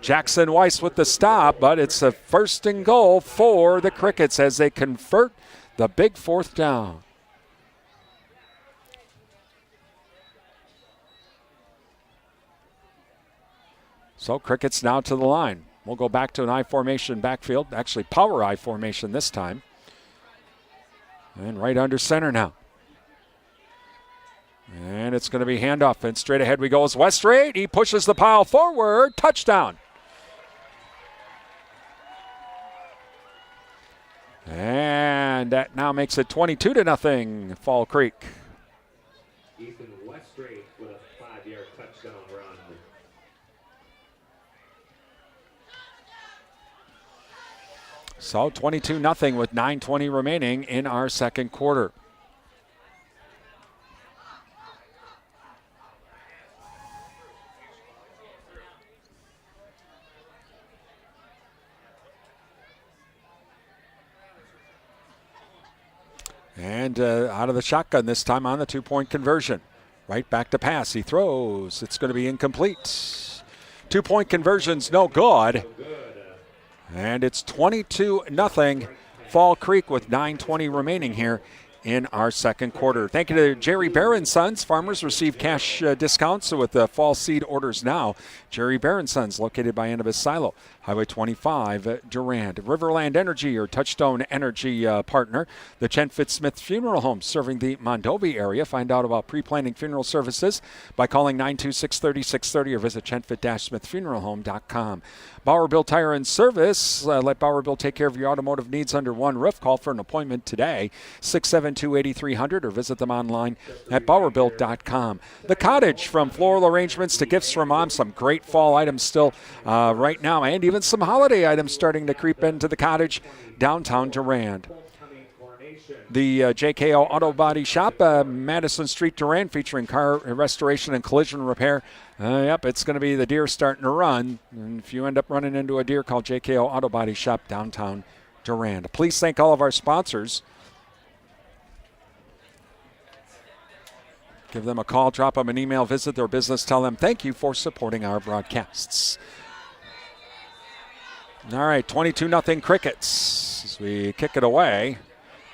Jackson Weiss with the stop, but it's a 1st and goal for the Crickets as they convert the big 4th down. So Crickets now to the line. We'll go back to an I formation backfield, actually power I formation this time. And right under center now. And it's going to be handoff, and straight ahead we go as Westray. He pushes the pile forward. Touchdown. And that now makes it 22-0 Fall Creek. Ethan Westray with a 5-yard touchdown run. So 22-0 with 9:20 remaining in our second quarter. And out of the shotgun this time on the 2-point conversion. Right back to pass. He throws. It's going to be incomplete. 2-point conversion's no good. And it's 22-0 Fall Creek with 9:20 remaining here in our second quarter. Thank you to Jerry Bear & Sons. Farmers receive cash discounts with fall seed orders now. Jerry Bear & Sons, located by Annabis Silo, Highway 25, Durand. Riverland Energy, your Touchstone Energy partner. The Chen Fitz-Smith Funeral Home, serving the Mondovi area. Find out about pre-planning funeral services by calling 926-30-630 or visit chenfit-smithfuneralhome.com. Bauer Bill Tire and Service. Let Bauer Bill take care of your automotive needs under one roof. Call for an appointment today, 672-8300, or visit them online at bauerbill.com. The Cottage, from floral arrangements to gifts from mom. Some great fall items still right now, and even some holiday items starting to creep into the Cottage, downtown Durand. The JKO Auto Body Shop, Madison Street, Durand, featuring car restoration and collision repair. Yep, it's going to be the deer starting to run. And if you end up running into a deer, call JKO Auto Body Shop, downtown Durand. Please thank all of our sponsors. Give them a call, drop them an email, visit their business, tell them thank you for supporting our broadcasts. All right, 22-0 Crickets as we kick it away.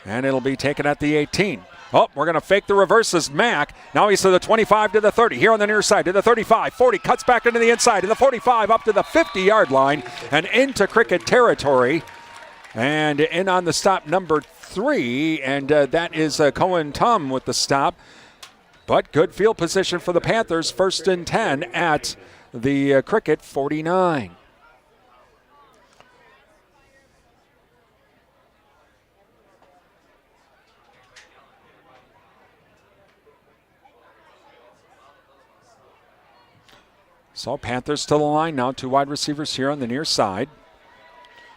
And it'll be taken at the 18. Oh, we're going to fake the reverses. Mack. Now he's to the 25 to the 30. Here on the near side to the 35. 40. Cuts back into the inside to the 45 up to the 50-yard line and into Cricket territory. And in on the stop, number 3. And that is Cohen Tum with the stop. But good field position for the Panthers. 1st and 10 at the Cricket 49. So Panthers to the line now. 2 wide receivers here on the near side.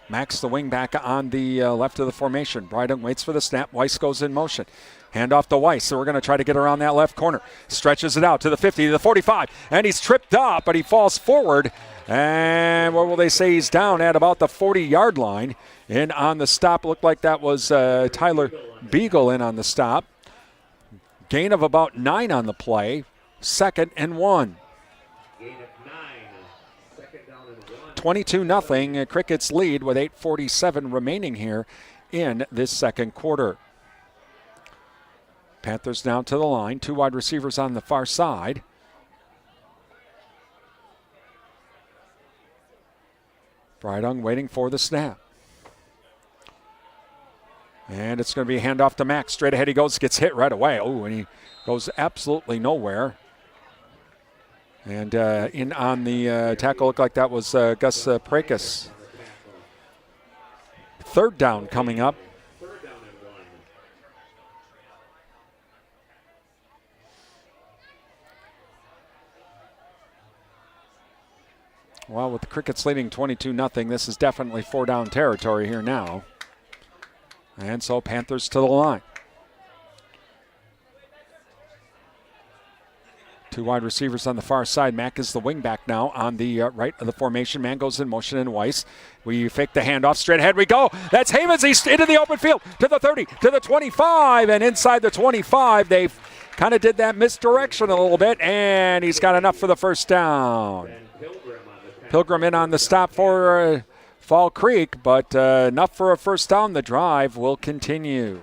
Max, the wing back on the left of the formation. Bryden waits for the snap. Weiss goes in motion. Hand off to Weiss. So we're going to try to get around that left corner. Stretches it out to the 50, to the 45. And he's tripped up, but he falls forward. And what will they say? He's down at about the 40-yard line. In on the stop. Looked like that was Tyler Beagle in on the stop. Gain of about 9 on the play. 2nd and 1. 22-0. Crickets lead with 8:47 remaining here in this second quarter. Panthers now to the line. 2 wide receivers on the far side. Brydung waiting for the snap. And it's going to be a handoff to Max. Straight ahead he goes, gets hit right away. Oh, and he goes absolutely nowhere. And in on the tackle, looked like that was Gus Prakas. 3rd down coming up. Well, with the Crickets leading 22-0, this is definitely 4-down territory here now. And so Panthers to the line. 2 wide receivers on the far side. Mack is the wingback now on the right of the formation. Man goes in motion in Weiss. We fake the handoff. Straight ahead we go. That's Havens. He's into the open field to the 30, to the 25, and inside the 25. They kind of did that misdirection a little bit, and he's got enough for the 1st down. Pilgrim in on the stop for Fall Creek, but enough for a first down. The drive will continue.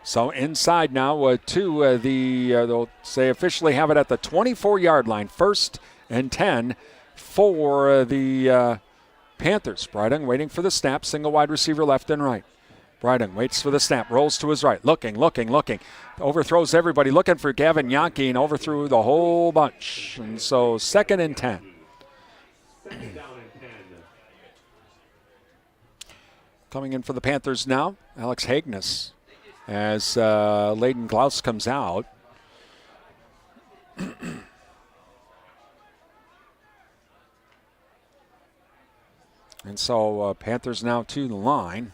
So inside now to they'll say officially have it at the 24-yard line. 1st and 10 for the Panthers. Breidung waiting for the snap. Single wide receiver left and right. Breidung waits for the snap. Rolls to his right. Looking. Overthrows everybody. Looking for Gavin Yonke and overthrew the whole bunch. And so 2nd and 10. Second down and 10. Coming in for the Panthers now, Alex Hagness. As Layden Glaus comes out. And so Panthers now to the line.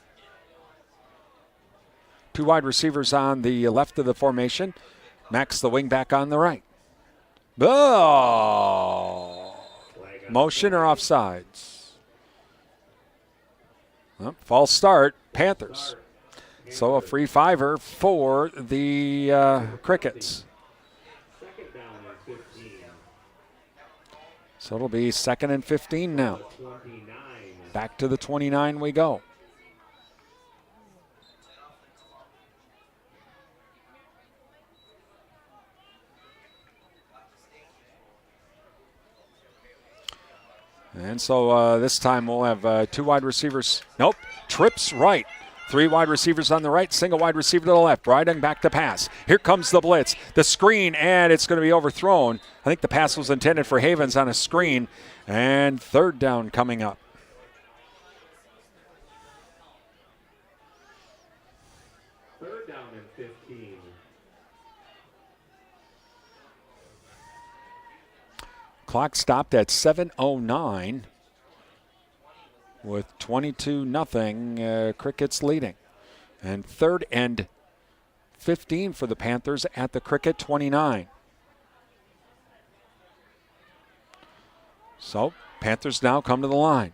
2 wide receivers on the left of the formation. Max the wing back on the right. Oh! Motion or offsides? Well, false start, Panthers. So a free 5er for the Crickets. Second down and 15. So it'll be 2nd and 15 now. 29. Back to the 29 we go. And so this time we'll have 2 wide receivers. Nope, trips right. 3 wide receivers on the right, single wide receiver to the left. Breidung back to pass. Here comes the blitz. The screen, and it's going to be overthrown. I think the pass was intended for Havens on a screen. And 3rd down coming up. Third down and 15. Clock stopped at 7:09 with 22-0 Crickets leading. And 3rd and 15 for the Panthers at the Cricket 29. So Panthers now come to the line.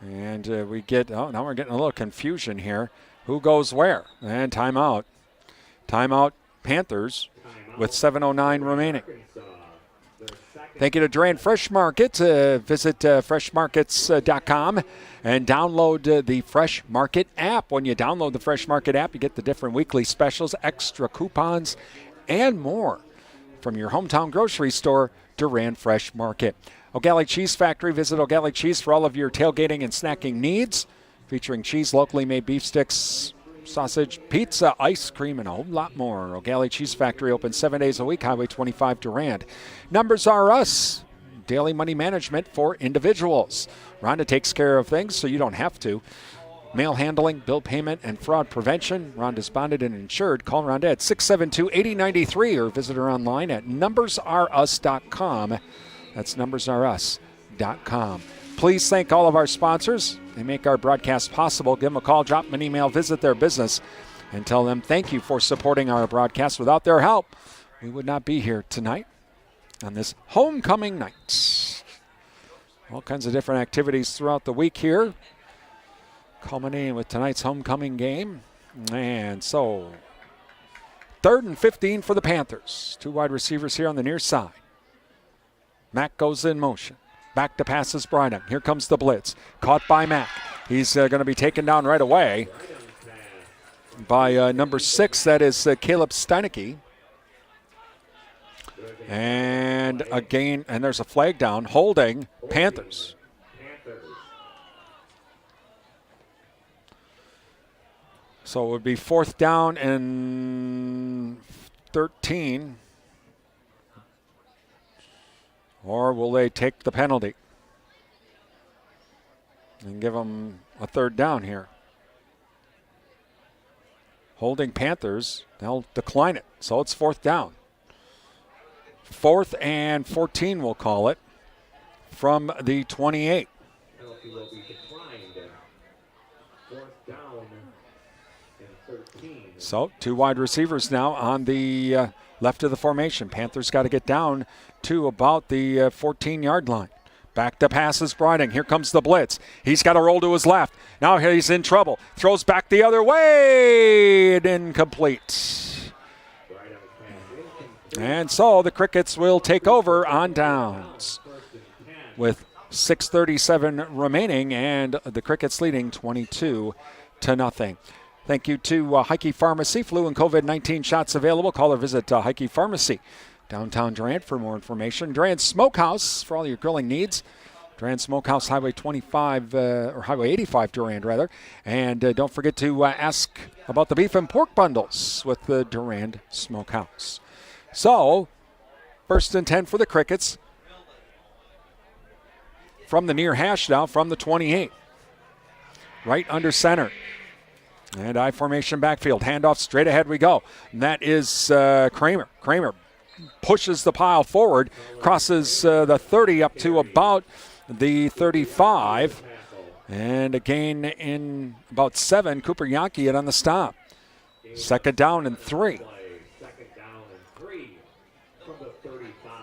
And we get, now we're getting a little confusion here. Who goes where? And timeout. Timeout Panthers with 7:09 remaining. Thank you to Durand Fresh Market. Visit freshmarkets.com and download the Fresh Market app. When you download the Fresh Market app, you get the different weekly specials, extra coupons, and more from your hometown grocery store, Durand Fresh Market. O'Galley Cheese Factory. Visit O'Galley Cheese for all of your tailgating and snacking needs, featuring cheese, locally made beef sticks, sausage, pizza, ice cream, and a whole lot more. O'Galley Cheese Factory open 7 days a week, Highway 25 Durand. Numbers Are Us, daily money management for individuals. Rhonda takes care of things so you don't have to. Mail handling, bill payment, and fraud prevention. Rhonda's bonded and insured. Call Rhonda at 672-8093 or visit her online at numbersareus.com. That's numbersareus.com. Please thank all of our sponsors. They make our broadcast possible. Give them a call, drop them an email, visit their business, and tell them thank you for supporting our broadcast. Without their help, we would not be here tonight on this homecoming night. All kinds of different activities throughout the week here, culminating with tonight's homecoming game. And so, 3rd and 15 for the Panthers. 2 wide receivers here on the near side. Mack goes in motion. Back to passes Breidung. Here comes the blitz. Caught by Mack. He's going to be taken down right away by number 6. That is Caleb Steinecke. And again, and there's a flag down. Holding Panthers. So it would be 4th down and 13. Or will they take the penalty and give them a 3rd down here? Holding Panthers, they'll decline it. So it's 4th down. 4th and 14, we'll call it, from the 28. Penalty will be declined. 4th down and 13. So 2 wide receivers now on the left of the formation. Panthers got to get down to about the 14-yard line. Back to pass is Breiting. Here comes the blitz. He's got to roll to his left. Now he's in trouble. Throws back the other way. And incomplete. And so the Crickets will take over on downs with 6:37 remaining, and the Crickets leading 22-0. Thank you to Heike Pharmacy. Flu and COVID-19 shots available. Call or visit Heike Pharmacy, downtown Durand, for more information. Durand Smokehouse for all your grilling needs. Durand Smokehouse, Highway 25, or Highway 85, Durand, rather. And don't forget to ask about the beef and pork bundles with the Durand Smokehouse. So, 1st and 10 for the Crickets. From the near hash now, from the 28. Right under center. And I formation backfield. Handoff straight ahead we go. And that is Kramer. Kramer pushes the pile forward, crosses the 30 up to about the 35. And a gain in about 7. Cooper Yankee on the stop. 2nd down and 3. Second down and 3 from the 35.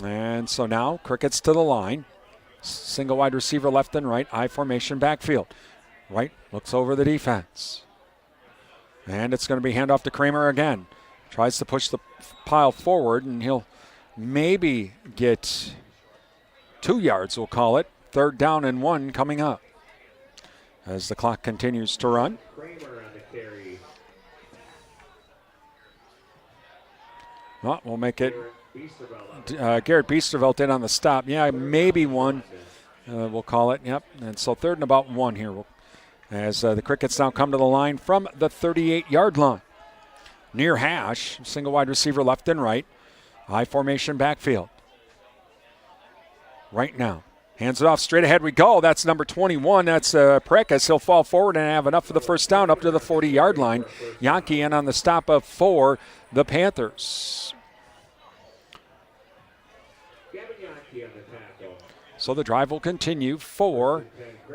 And so now Crickets to the line. Single wide receiver left and right. I formation backfield. Right looks over the defense. And it's going to be handoff to Kramer again. Tries to push the pile forward, and he'll maybe get 2 yards, we'll call it. 3rd down and 1 coming up as the clock continues to run. Kramer on the carry. Well, we'll make it. Biesterveld Garrett Biesterveld in on the stop. Yeah, maybe 1. We'll call it. Yep. And so 3rd and about 1 here. As the Crickets now come to the line from the 38-yard line. Near hash, single wide receiver left and right. High formation backfield. Right now. Hands it off, straight ahead we go. That's number 21. That's Prekas. He'll fall forward and have enough for the first down up to the 40-yard line. Yankee in on the stop of 4, the Panthers. Gavin Yankee on the tackle. So the drive will continue for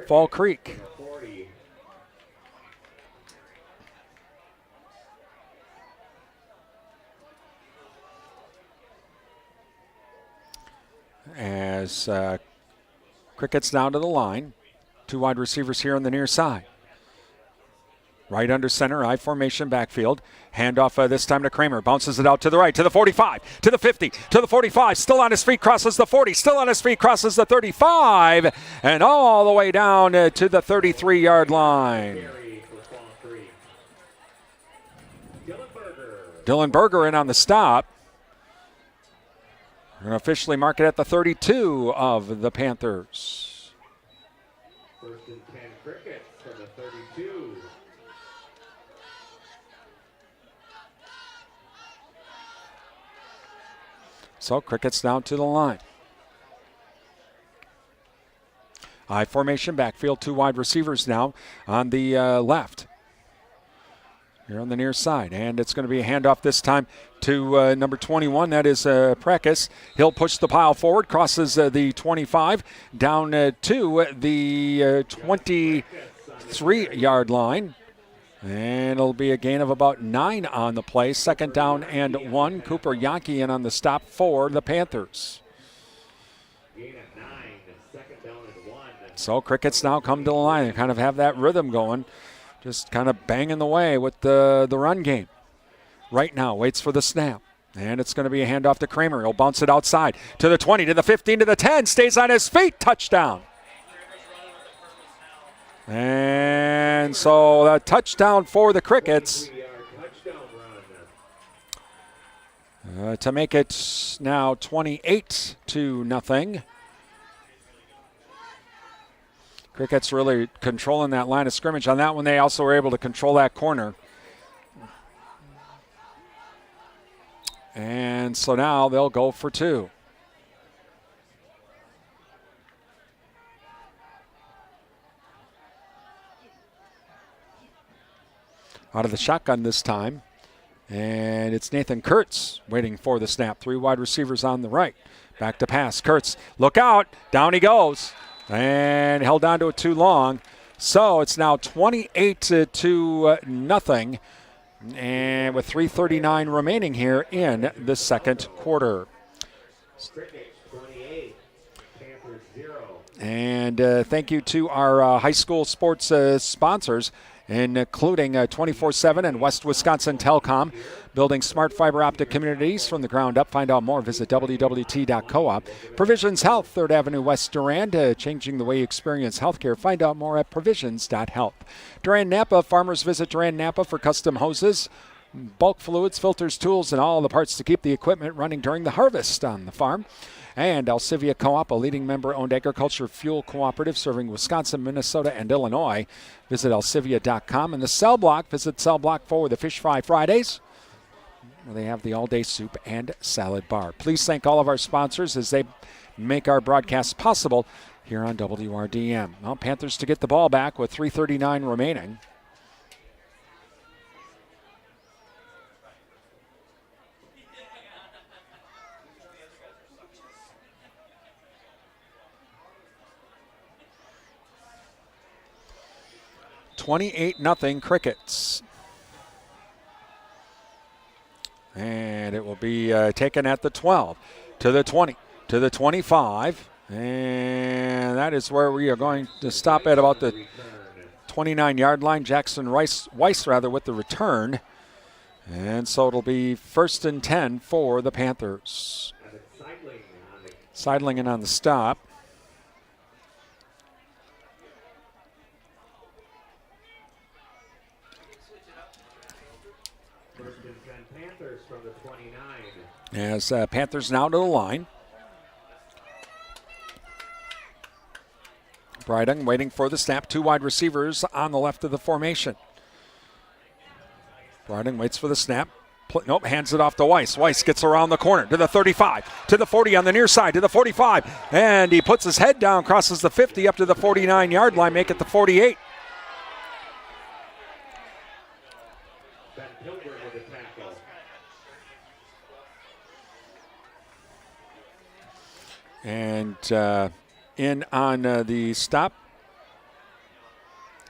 Fall Creek. 40. As Crickets down to the line. 2 wide receivers here on the near side. Right under center, I formation backfield. Handoff this time to Kramer. Bounces it out to the right, to the 45, to the 50, to the 45. Still on his feet, crosses the 40. Still on his feet, crosses the 35. And all the way down to the 33-yard line. Carry for Fall Creek. Dylan Berger. Dylan Berger in on the stop. We're going to officially mark it at the 32 of the Panthers. 1st and 10 Crickets from the 32. So Crickets down to the line. I formation backfield, 2 wide receivers now on the left. Here on the near side. And it's going to be a handoff this time to number 21. That is Prekas. He'll push the pile forward, crosses the 25, down to the 23-yard line. And it'll be a gain of about 9 on the play. 2nd down and 1. Cooper Yankee in on the stop for the Panthers. Gain of 9. 2nd down and 1. So Crickets now come to the line. They kind of have that rhythm going. Just kind of banging the way with the run game. Right now, waits for the snap. And it's going to be a handoff to Kramer. He'll bounce it outside to the 20, to the 15, to the 10. Stays on his feet. Touchdown. And so a touchdown for the Crickets. Touchdown run. To make it now 28-0. Crickets really controlling that line of scrimmage. On that one, they also were able to control that corner. And so now they'll go for 2. Out of the shotgun this time. And it's Nathan Kurtz waiting for the snap. 3 wide receivers on the right. Back to pass. Kurtz, look out. Down he goes. And held on to it too long. So it's now 28-0. And with 3:39 remaining here in the second quarter. Crickets 28, Panthers 0. And thank you to our high school sports sponsors, including 24/7 and West Wisconsin Telecom, building smart fiber optic communities from the ground up. Find out more. Visit wwt.coop. Provisions Health, 3rd Avenue West Durand, changing the way you experience healthcare. Find out more at provisions.health. Durand Napa, farmers visit Durand Napa for custom hoses, bulk fluids, filters, tools, and all the parts to keep the equipment running during the harvest on the farm. And Alcivia Co-op, a leading member-owned agriculture fuel cooperative serving Wisconsin, Minnesota, and Illinois. Visit alcivia.com. And the Cell Block, visit Cell Block for the Fish Fry Fridays, where they have the all-day soup and salad bar. Please thank all of our sponsors as they make our broadcast possible here on WRDM. Well, Panthers to get the ball back with 3:39 remaining. $28-0 Crickets. And it will be taken at the 12, to the 20, to the 25. And that is where we are going to stop at about the 29-yard line. Jackson Weiss with the return. And so it'll be 1st and 10 for the Panthers. Seidlingen on the stop. Panthers from the 29. As Panthers now to the line. Breitung waiting for the snap. 2 wide receivers on the left of the formation. Breitung waits for the snap. Nope, hands it off to Weiss. Weiss gets around the corner to the 35, to the 40 on the near side, to the 45. And he puts his head down, crosses the 50 up to the 49-yard line, make it the 48. And in on the stop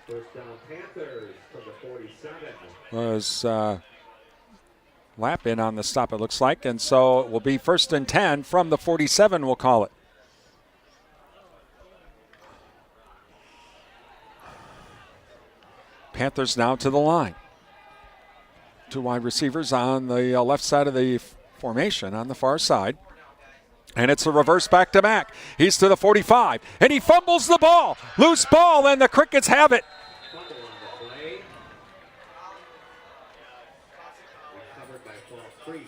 First down Panthers from the 47. was Lap in on the stop, it looks like. And so it will be 1st and 10 from the 47, we'll call it. Panthers now to the line. 2 wide receivers on the left side of the formation on the far side. And it's a reverse back-to-back. He's to the 45, and he fumbles the ball. Loose ball, and the Crickets have it. Fumble on the play. Recovered by Fall Creek.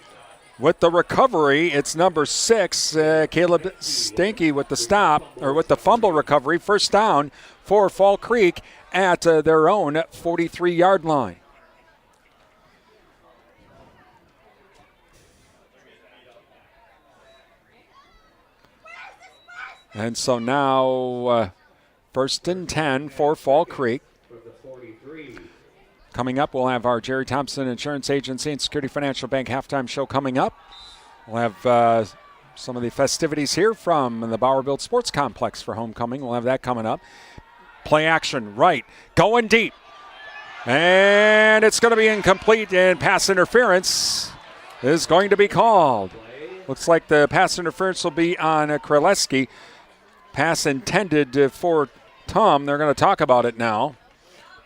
With the recovery, it's number 6, Caleb Stanky with the stop, or with the fumble recovery. First down for Fall Creek at their own 43-yard line. And so now 1st and 10 for Fall Creek. Coming up, we'll have our Jerry Thompson Insurance Agency and Security Financial Bank halftime show coming up. We'll have some of the festivities here from the Bowerbilt Sports Complex for homecoming. We'll have that coming up. Play action, right, going deep. And it's going to be incomplete, and pass interference is going to be called. Looks like the pass interference will be on Kraleski. Pass intended for Tom. They're going to talk about it now.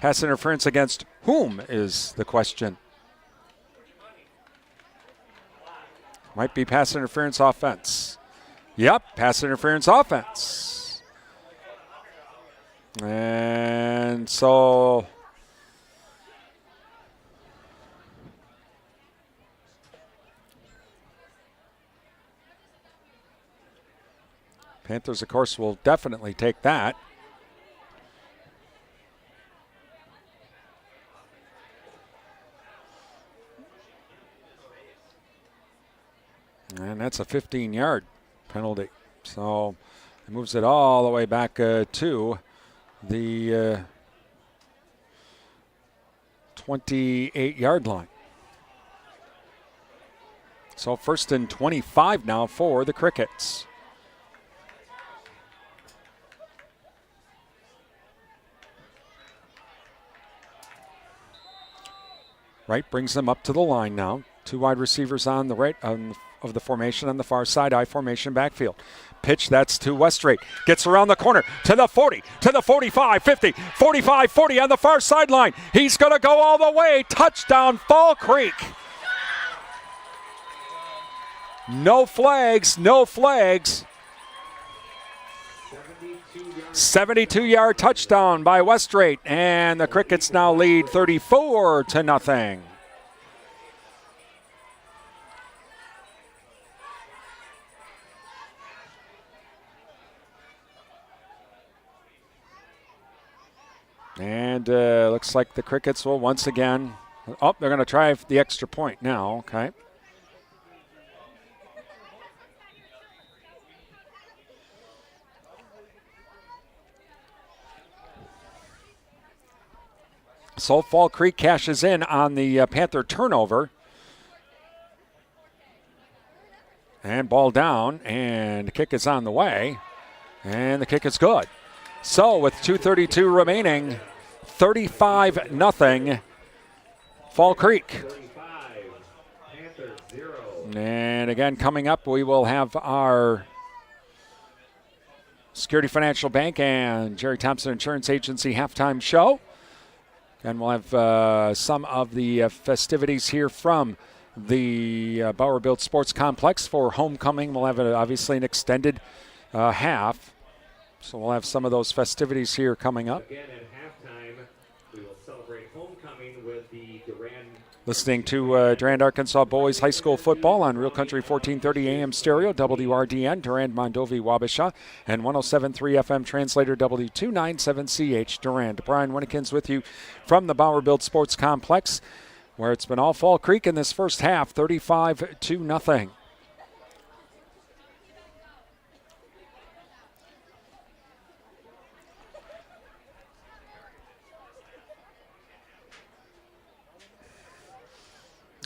Pass interference against whom is the question. Might be pass interference offense. Yep, pass interference offense. And so Panthers, of course, will definitely take that. And that's a 15-yard penalty. So it moves it all the way back to the 28-yard line. So 1st and 25 now for the Crickets. Right brings them up to the line now. 2 wide receivers on the right of the formation on the far side, I formation backfield. Pitch, that's to Westrate. Gets around the corner to the 40, to the 45, 50, 45, 40 on the far sideline. He's going to go all the way. Touchdown, Fall Creek. No flags, no flags. 72-yard touchdown by Westrate, and the Crickets now lead 34-0. And looks like the Crickets will once again. Oh, they're going to try the extra point now. Okay. So Fall Creek cashes in on the Panther turnover. And ball down, and the kick is on the way. And the kick is good. So with 2:32 remaining, 35-0 Fall Creek. And again, coming up, we will have our Security Financial Bank and Jerry Thompson Insurance Agency halftime show. And we'll have some of the festivities here from the Bauer Built Sports Complex for homecoming. We'll have obviously an extended half. So we'll have some of those festivities here coming up. Again, at halftime, we will celebrate homecoming with the Durand. Listening to Durand-Arkansaw Boys High School football on Real Country 1430 AM stereo, WRDN, Durand, Mondovi, Wabasha, and 107.3 FM translator W297CH Durand. Brian Winnekins with you from the Bauer Built Sports Complex, where it's been all Fall Creek in this first half, 35-0.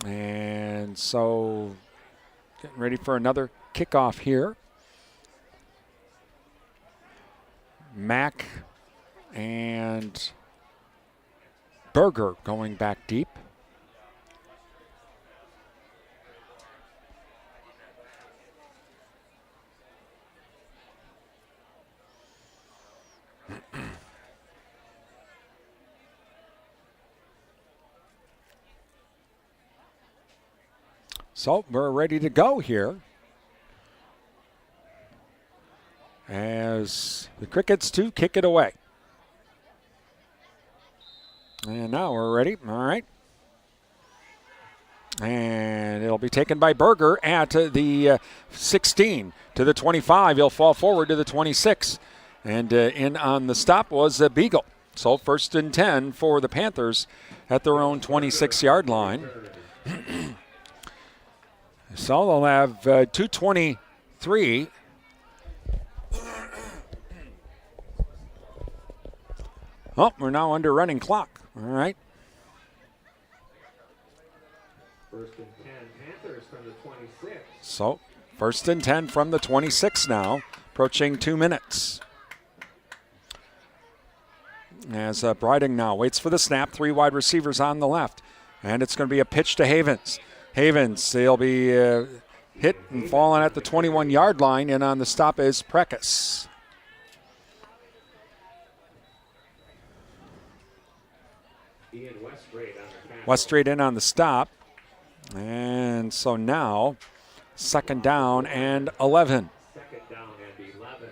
And so getting ready for another kickoff here. Mack and Berger going back deep. So we're ready to go here as the Crickets too kick it away. And now we're ready. All right. And it'll be taken by Berger at the 16 to the 25. He'll fall forward to the 26. And in on the stop was Beagle. So 1st and 10 for the Panthers at their own 26-yard line. So they'll have 2:23. Oh, we're now under running clock. All right. 1st and 10, Panthers from the 26. So 1st and 10 from the 26 now, approaching 2 minutes. As Briding now waits for the snap, 3 wide receivers on the left. And it's going to be a pitch to Havens. Havens, he'll be hit and fallen at the 21-yard line, and on the stop is Prekis. Westrate in on the stop. And so now, 2nd down and 11. 2nd down and 11.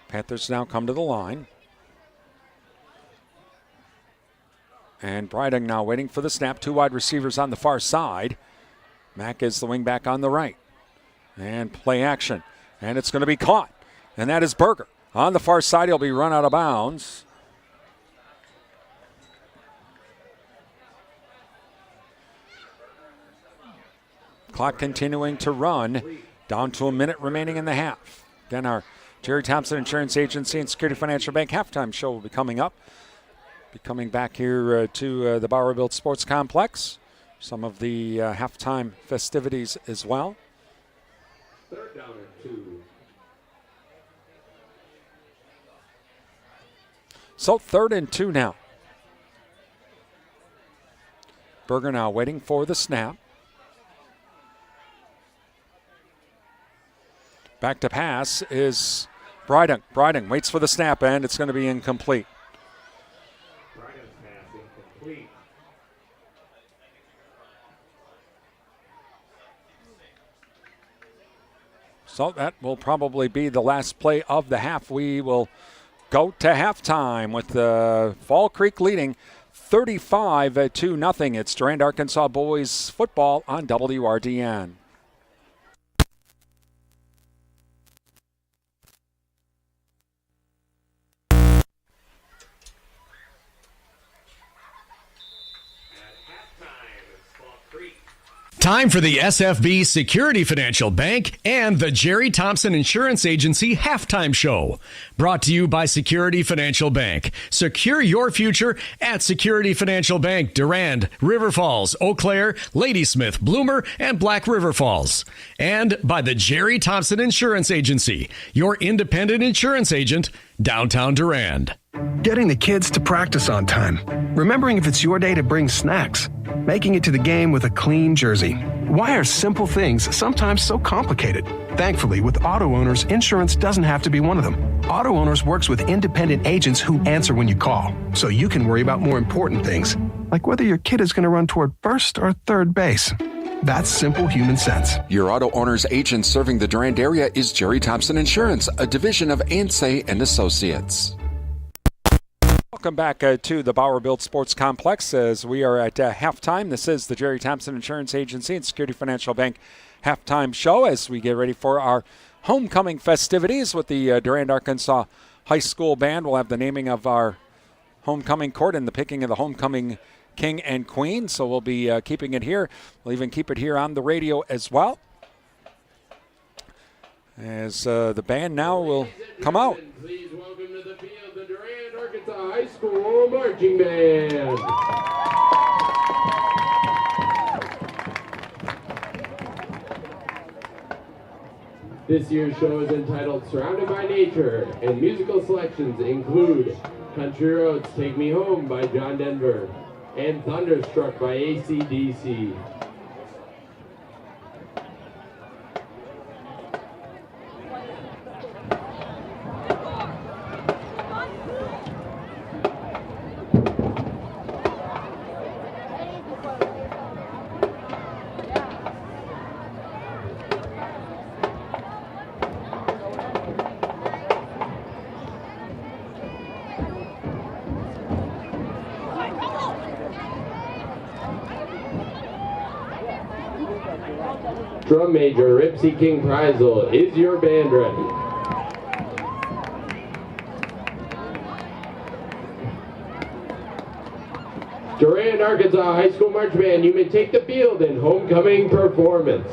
Panthers now come to the line. And Briding now waiting for the snap. 2 wide receivers on the far side. Mack is the wingback on the right. And play action. And it's going to be caught. And that is Berger. On the far side, he'll be run out of bounds. Clock continuing to run. Down to a minute remaining in the half. Again, our Jerry Thompson Insurance Agency and Security Financial Bank halftime show will be coming up. Be coming back here to the Bauer Built Sports Complex. Some of the halftime festivities as well. 3rd down and 2. So 3rd and 2 now. Berger now waiting for the snap. Back to pass is Briding. Briding waits for the snap, and it's going to be incomplete. Briding's pass incomplete. So that will probably be the last play of the half. We will go to halftime with Fall Creek leading 35-0. It's Durand-Arkansaw boys football on WRDN. Time for the SFB Security Financial Bank and the Jerry Thompson Insurance Agency Halftime Show. Brought to you by Security Financial Bank. Secure your future at Security Financial Bank, Durand, River Falls, Eau Claire, Ladysmith, Bloomer, and Black River Falls. And by the Jerry Thompson Insurance Agency, your independent insurance agent, downtown Durand. Getting the kids to practice on time. Remembering if it's your day to bring snacks. Making it to the game with a clean jersey. Why are simple things sometimes so complicated? Thankfully, with Auto Owners, insurance doesn't have to be one of them. Auto Owners works with independent agents who answer when you call, so you can worry about more important things, like whether your kid is going to run toward first or third base. That's simple human sense. Your Auto Owners agent serving the Durand area is Jerry Thompson Insurance, a division of Ansay and Associates. Welcome back to the Bauer Built Sports Complex as we are at halftime. This is the Jerry Thompson Insurance Agency and Security Financial Bank halftime show as we get ready for our homecoming festivities with the Durand-Arkansaw High School Band. We'll have the naming of our homecoming court and the picking of the homecoming king and queen. So we'll be keeping it here. We'll even keep it here on the radio as well. As the band now will come out. Please welcome to the field the Durand-Arkansaw High School Marching Band. This year's show is entitled Surrounded by Nature, and musical selections include Country Roads Take Me Home by John Denver and Thunderstruck by AC/DC. Drum Major Ripsy King Preisel, is your band ready? Durand-Arkansaw High School March Band, you may take the field in homecoming performance.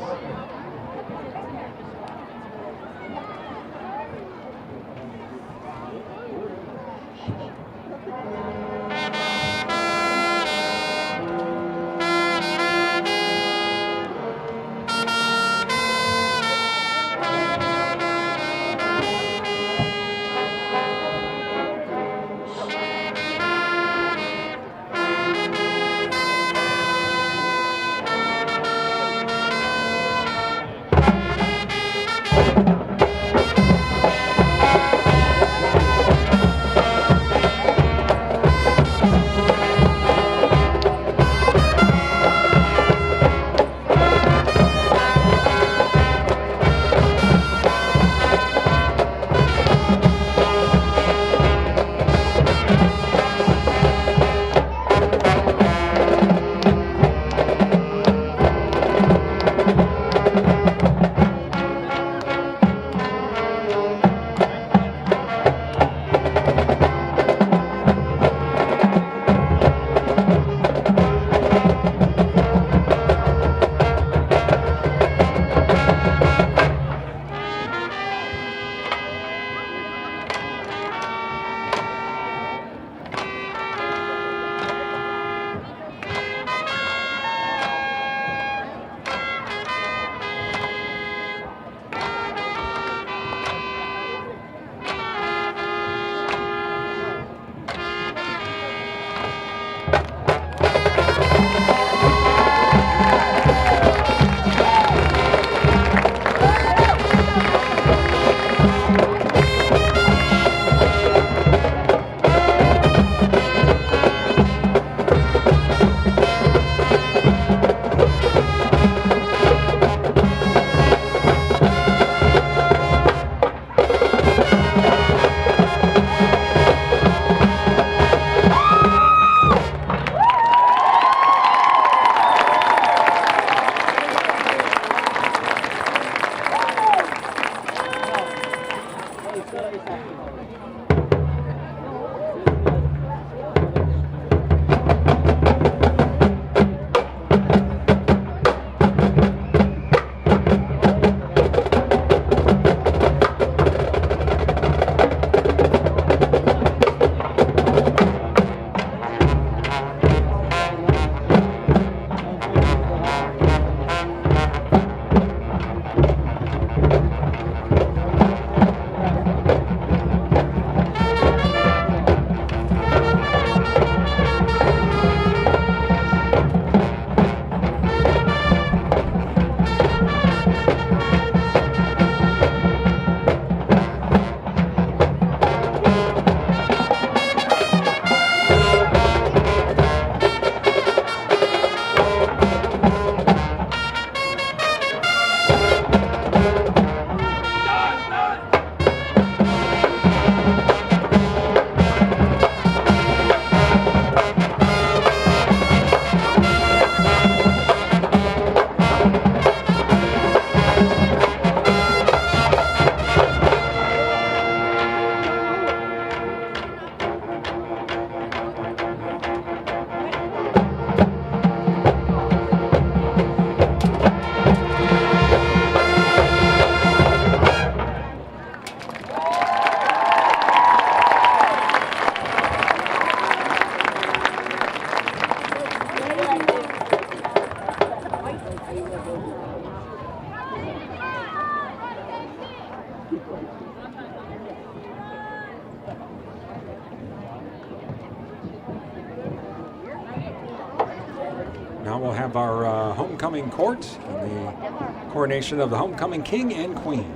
Now we'll have our homecoming court and the coronation of the homecoming king and queen.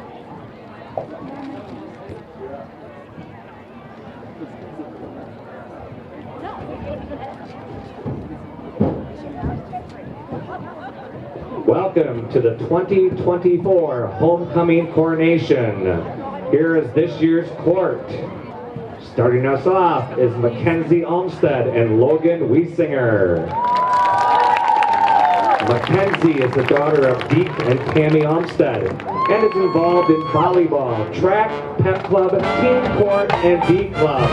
Welcome to the 2024 Homecoming Coronation. Here is this year's court. Starting us off is Mackenzie Olmsted and Logan Wiesinger. Mackenzie is the daughter of Deke and Tammy Olmsted and is involved in volleyball, track, pep club, team court, and D club.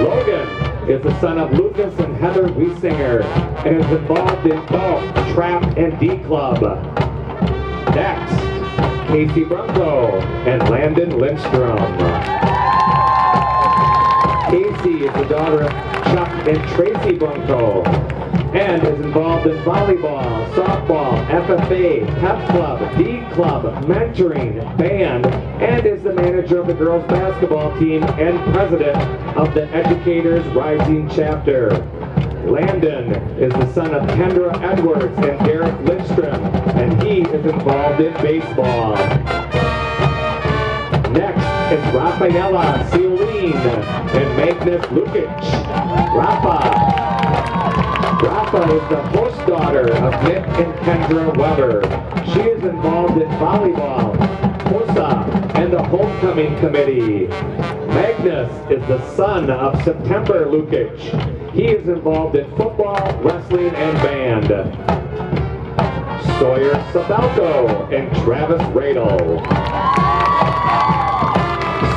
Logan is the son of Lucas and Heather Wiesinger and is involved in both trap and D club. Next, Casey Brunko and Landon Lindstrom. Casey is the daughter of Chuck and Tracy Brunko and is involved in volleyball, softball, FFA, pep club, D club, mentoring, band, and is the manager of the girls basketball team and president of the Educators Rising chapter. Landon is the son of Kendra Edwards and Derek Lindstrom, and he is involved in baseball. Next is Rafaela Ciolin and Magnus Lukic. Rafa is the host daughter of Nick and Kendra Weber. She is involved in volleyball, HOSA, and the homecoming committee. Magnus is the son of September Lukic. He is involved in football, wrestling, and band. Sawyer Sabelko and Travis Radel.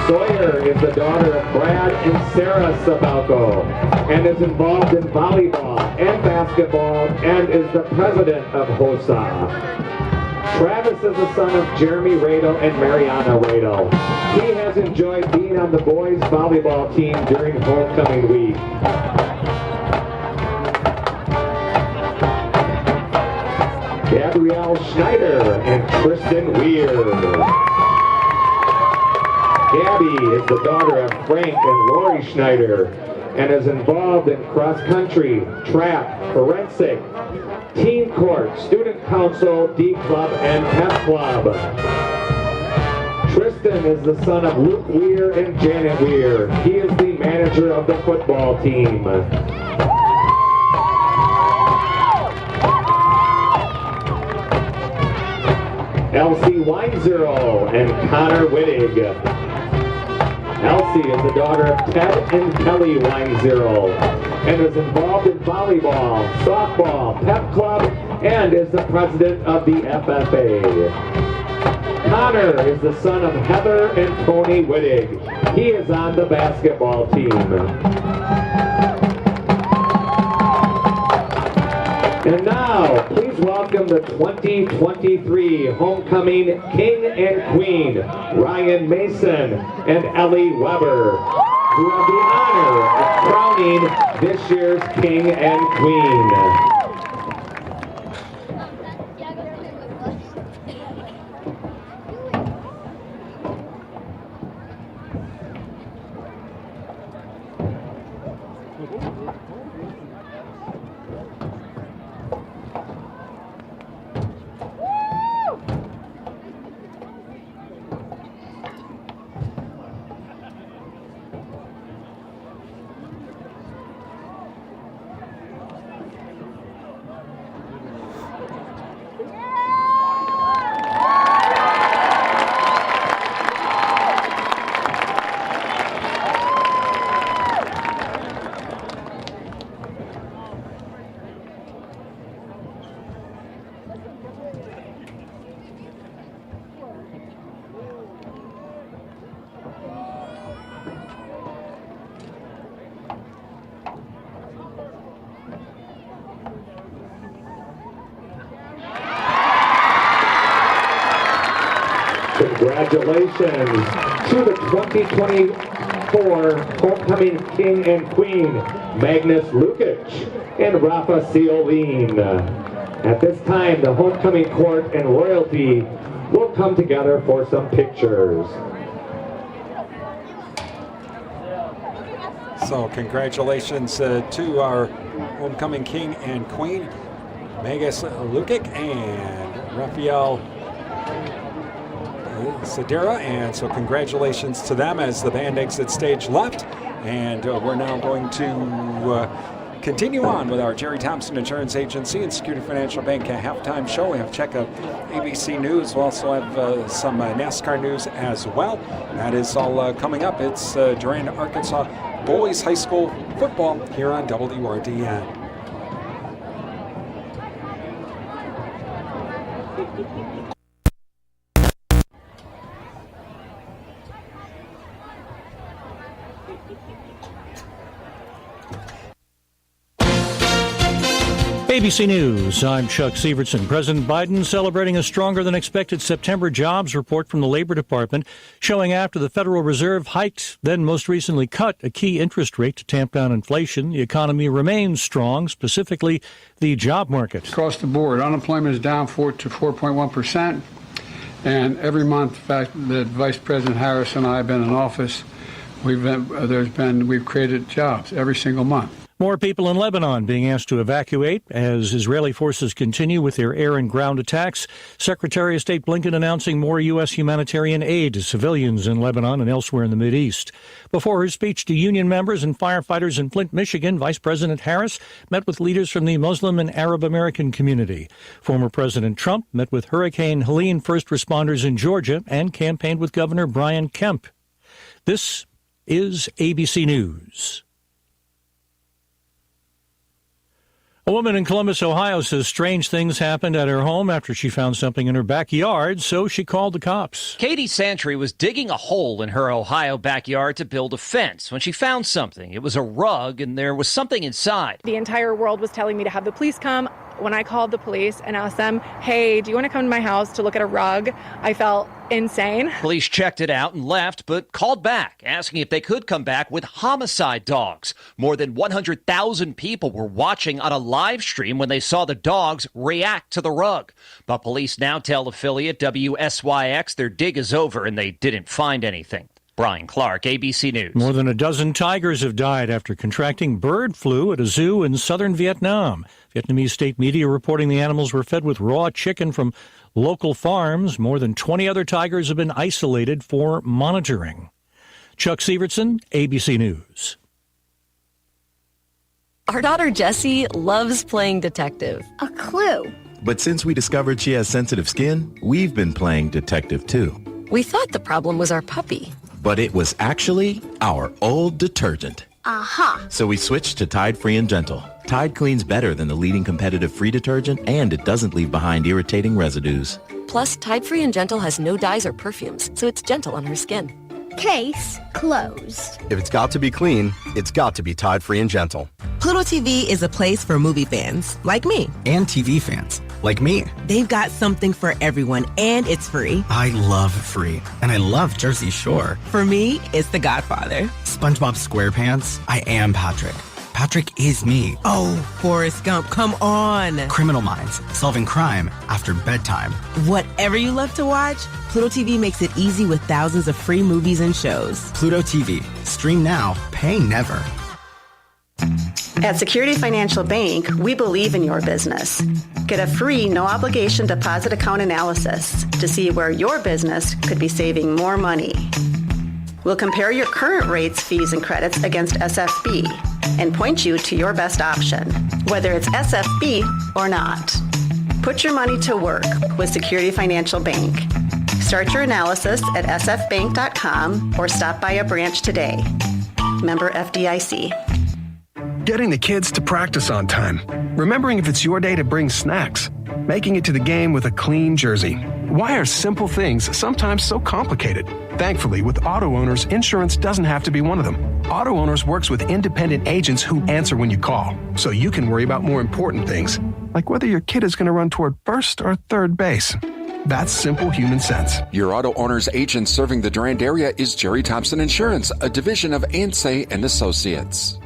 Sawyer is the daughter of Brad and Sarah Sabelko and is involved in volleyball and basketball and is the president of HOSA. Travis is the son of Jeremy Radel and Mariana Radel. He has enjoyed being on the boys volleyball team during homecoming week. Gabrielle Schneider and Tristan Weir. Gabby is the daughter of Frank and Lori Schneider and is involved in cross-country, track, forensic, teen court, student council, D club, and pep club. Tristan is the son of Luke Weir and Janet Weir. He is the manager of the football team. Elsie Weinzierl and Connor Wittig. Elsie is the daughter of Ted and Kelly Weinzierl and is involved in volleyball, softball, pep club, and is the president of the FFA. Connor is the son of Heather and Tony Wittig. He is on the basketball team. And now, please welcome the 2023 Homecoming King and Queen, Ryan Mason and Ellie Weber, who have the honor of crowning this year's King and Queen. Congratulations to the 2024 Homecoming King and Queen, Magnus Lukic and Rafa Ciolin. At this time, the homecoming court and royalty will come together for some pictures. So congratulations to our homecoming king and queen, Magus Lukic and Rafael Sedera. And so congratulations to them as the band exits stage left. And we're now going to continue on with our Jerry Thompson Insurance Agency and Security Financial Bank halftime show. We have check of ABC News. We'll also have some NASCAR news as well. That is all coming up. It's Durand-Arkansaw Boys High School football here on WRDN. ABC News, I'm Chuck Sievertson. President Biden celebrating a stronger than expected September jobs report from the Labor Department, showing after the Federal Reserve hiked, then most recently cut a key interest rate to tamp down inflation, the economy remains strong, specifically the job market. Across the board, unemployment is down 4.1%, and every month, in fact, that Vice President Harris and I have been in office, we've created jobs every single month. More people in Lebanon being asked to evacuate as Israeli forces continue with their air and ground attacks. Secretary of State Blinken announcing more U.S. humanitarian aid to civilians in Lebanon and elsewhere in the Mideast. Before her speech to union members and firefighters in Flint, Michigan, Vice President Harris met with leaders from the Muslim and Arab American community. Former President Trump met with Hurricane Helene first responders in Georgia and campaigned with Governor Brian Kemp. This is ABC News. A woman in Columbus, Ohio says strange things happened at her home after she found something in her backyard, so she called the cops. Katie Santry was digging a hole in her Ohio backyard to build a fence when she found something. It was a rug, and there was something inside. The entire world was telling me to have the police come. When I called the police and asked them, hey, do you want to come to my house to look at a rug? I felt insane. Police checked it out and left, but called back, asking if they could come back with homicide dogs. More than 100,000 people were watching on a live stream when they saw the dogs react to the rug. But police now tell affiliate WSYX their dig is over and they didn't find anything. Brian Clark, ABC News. More than a dozen tigers have died after contracting bird flu at a zoo in southern Vietnam. Vietnamese state media reporting the animals were fed with raw chicken from local farms. More than 20 other tigers have been isolated for monitoring. Chuck Sievertson, ABC News. Our daughter Jessie loves playing detective. A clue. But since we discovered she has sensitive skin, we've been playing detective too. We thought the problem was our puppy. But it was actually our old detergent. Aha. So we switched to Tide Free and Gentle. Tide cleans better than the leading competitive free detergent, and it doesn't leave behind irritating residues. Plus, Tide Free and Gentle has no dyes or perfumes, so it's gentle on her skin. Case closed. If it's got to be clean, it's got to be Tide Free and Gentle. Pluto TV is a place for movie fans, like me. And TV fans, like me. They've got something for everyone, and it's free. I love free, and I love Jersey Shore. For me, it's The Godfather. SpongeBob SquarePants, I am Patrick. Patrick is me. Oh, Forrest Gump, come on. Criminal Minds, solving crime after bedtime. Whatever you love to watch, Pluto TV makes it easy with thousands of free movies and shows. Pluto TV, stream now, pay never. At Security Financial Bank, we believe in your business. Get a free, no-obligation deposit account analysis to see where your business could be saving more money. We'll compare your current rates, fees, and credits against SFB and point you to your best option, whether it's SFB or not. Put your money to work with Security Financial Bank. Start your analysis at sfbank.com or stop by a branch today. Member FDIC. Getting the kids to practice on time. Remembering if it's your day to bring snacks. Making it to the game with a clean jersey. Why are simple things sometimes so complicated? Thankfully, with auto owners, insurance doesn't have to be one of them. Auto Owners works with independent agents who answer when you call, so you can worry about more important things, like whether your kid is going to run toward first or third base. That's simple human sense. Your Auto Owners agent serving the Durand area is Jerry Thompson Insurance, a division of Ansay and Associates.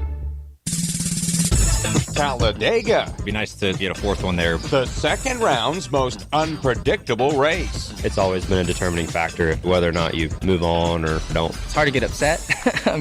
Talladega. It'd be nice to get a fourth one there. The second round's most unpredictable race. It's always been a determining factor whether or not you move on or don't. It's hard to get upset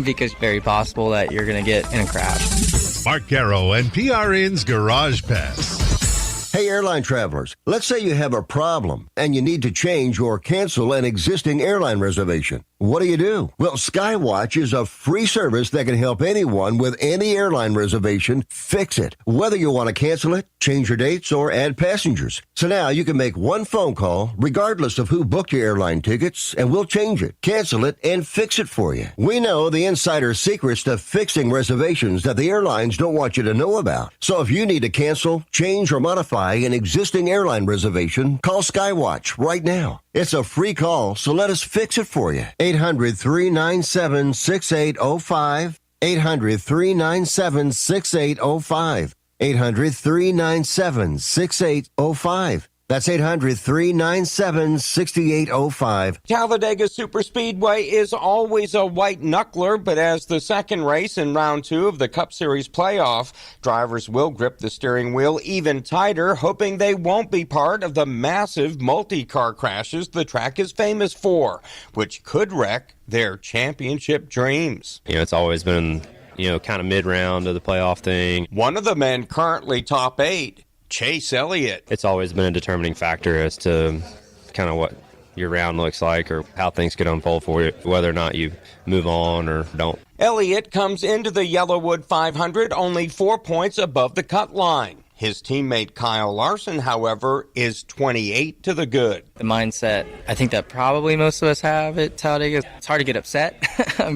because it's very possible that you're going to get in a crash. Mark Garrow and PRN's Garage Pass. Hey, airline travelers, let's say you have a problem and you need to change or cancel an existing airline reservation. What do? Well, Skywatch is a free service that can help anyone with any airline reservation fix it, whether you want to cancel it, change your dates, or add passengers. So now you can make one phone call, regardless of who booked your airline tickets, and we'll change it, cancel it, and fix it for you. We know the insider secrets to fixing reservations that the airlines don't want you to know about. So if you need to cancel, change, or modify an existing airline reservation, call Skywatch right now. It's a free call, so let us fix it for you. 800-397-6805. 800-397-6805. 800-397-6805. That's 800-397-6805. Talladega Superspeedway is always a white knuckler, but as the second race in round 2 of the Cup Series playoff, drivers will grip the steering wheel even tighter, hoping they won't be part of the massive multi-car crashes the track is famous for, which could wreck their championship dreams. It's always been, kind of mid-round of the playoff thing. One of the men currently top 8, Chase Elliott. It's always been a determining factor as to kind of what your round looks like or how things could unfold for you, whether or not you move on or don't. Elliott comes into the Yellowwood 500 only 4 points above the cut line. His teammate Kyle Larson, however, is 28 to the good. The mindset I think that probably most of us have at Talladega, it's hard to get upset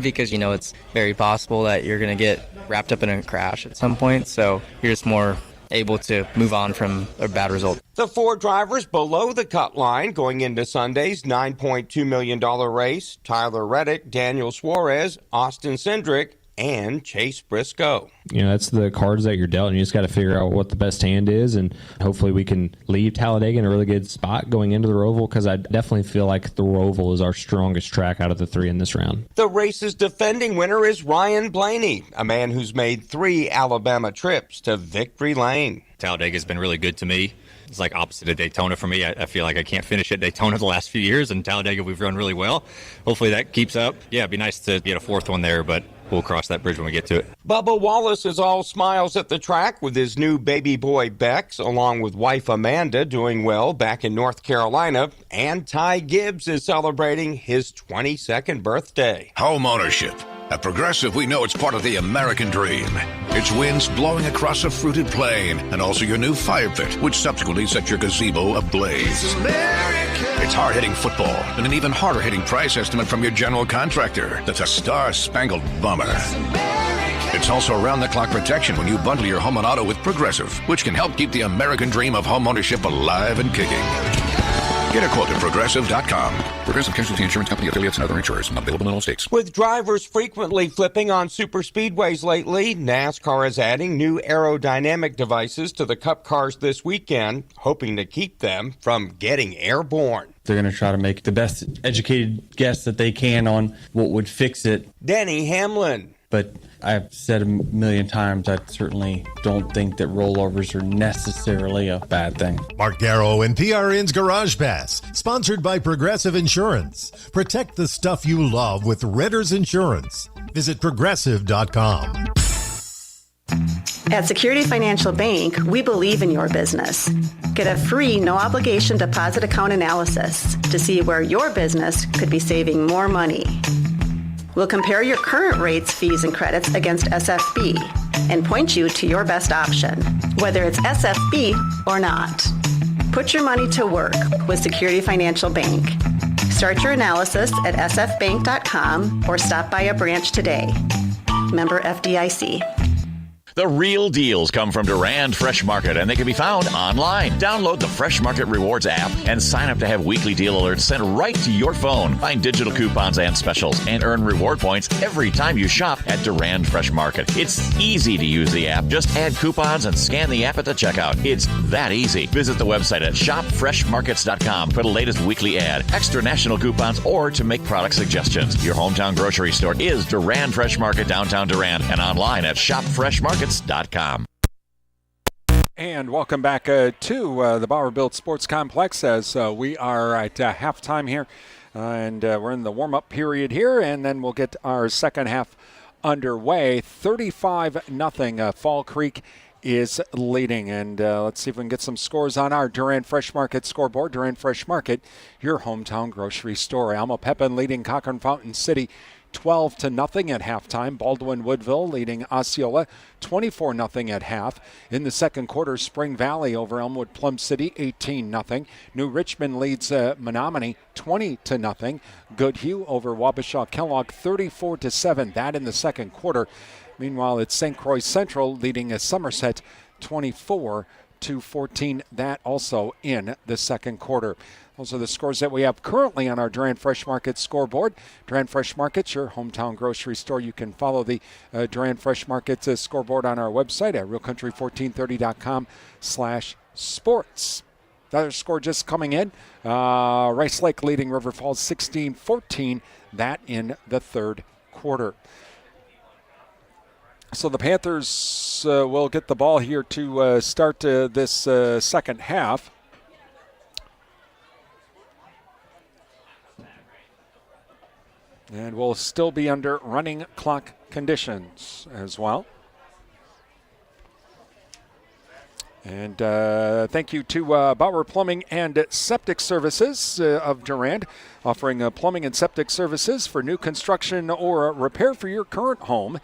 because, it's very possible that you're going to get wrapped up in a crash at some point. So you're just more able to move on from a bad result. The 4 drivers below the cut line going into Sunday's $9.2 million race: Tyler Reddick, Daniel Suarez, Austin Cindric, and Chase Briscoe. That's the cards that you're dealt, and you just got to figure out what the best hand is, and hopefully we can leave Talladega in a really good spot going into the Roval, because I definitely feel like the Roval is our strongest track out of the 3 in this round. The race's defending winner is Ryan Blaney, a man who's made 3 Alabama trips to Victory Lane. Talladega's been really good to me. It's like opposite of Daytona for me. I feel like I can't finish at Daytona the last few years, and Talladega we've run really well. Hopefully that keeps up. Yeah, it'd be nice to get a 4th one there, but we'll cross that bridge when we get to it. Bubba Wallace is all smiles at the track with his new baby boy Bex, along with wife Amanda doing well back in North Carolina. And Ty Gibbs is celebrating his 22nd birthday. Home ownership. At Progressive, we know it's part of the American dream. It's winds blowing across a fruited plain, and also your new fire pit, which subsequently sets your gazebo ablaze. It's hard-hitting football, and an even harder-hitting price estimate from your general contractor. That's a star-spangled bummer. It's also around-the-clock protection when you bundle your home and auto with Progressive, which can help keep the American dream of home ownership alive and kicking. Get a quote at Progressive.com. Progressive Casualty Insurance Company, affiliates, and other insurers. Not available in all states. With drivers frequently flipping on super speedways lately, NASCAR is adding new aerodynamic devices to the Cup cars this weekend, hoping to keep them from getting airborne. They're going to try to make the best educated guess that they can on what would fix it. Denny Hamlin. But I've said a million times, I certainly don't think that rollovers are necessarily a bad thing. Mark Garrow and PRN's Garage Pass, sponsored by Progressive Insurance. Protect the stuff you love with Renter's Insurance. Visit Progressive.com. At Security Financial Bank, we believe in your business. Get a free, no-obligation deposit account analysis to see where your business could be saving more money. We'll compare your current rates, fees, and credits against SFB and point you to your best option, whether it's SFB or not. Put your money to work with Security Financial Bank. Start your analysis at sfbank.com or stop by a branch today. Member FDIC. The real deals come from Durand Fresh Market, and they can be found online. Download the Fresh Market Rewards app and sign up to have weekly deal alerts sent right to your phone. Find digital coupons and specials and earn reward points every time you shop at Durand Fresh Market. It's easy to use the app. Just add coupons and scan the app at the checkout. It's that easy. Visit the website at shopfreshmarkets.com for the latest weekly ad, extra national coupons, or to make product suggestions. Your hometown grocery store is Durand Fresh Market, downtown Durand, and online at shopfreshmarkets.com. And welcome back to the Bauer Built Sports Complex as we are at halftime here. And we're in the warm-up period here, and then we'll get our second half underway. 35-0. Fall Creek is leading. And let's see if we can get some scores on our Durand Fresh Market scoreboard. Durand Fresh Market, your hometown grocery store. Alma Pepin leading Cochrane Fountain City 12-0 at halftime. Baldwin Woodville leading Osceola 24-0 at half. In the second quarter, Spring Valley over Elmwood Plum City 18-0. New Richmond leads Menominee 20-0. Goodhue over Wabasha Kellogg 34-7. That in the second quarter. Meanwhile, it's St. Croix Central leading Somerset 24-14. That also in the second quarter. Those are the scores that we have currently on our Durand Fresh Market scoreboard. Durand Fresh Market, your hometown grocery store. You can follow the Durand Fresh Market scoreboard on our website at realcountry1430.com/sports. Another score just coming in. Rice Lake leading River Falls 16-14. That in the third quarter. So the Panthers will get the ball here to start this second half. And we'll still be under running clock conditions as well. And thank you to Bauer Plumbing and Septic Services of Durand, offering plumbing and septic services for new construction or repair for your current home.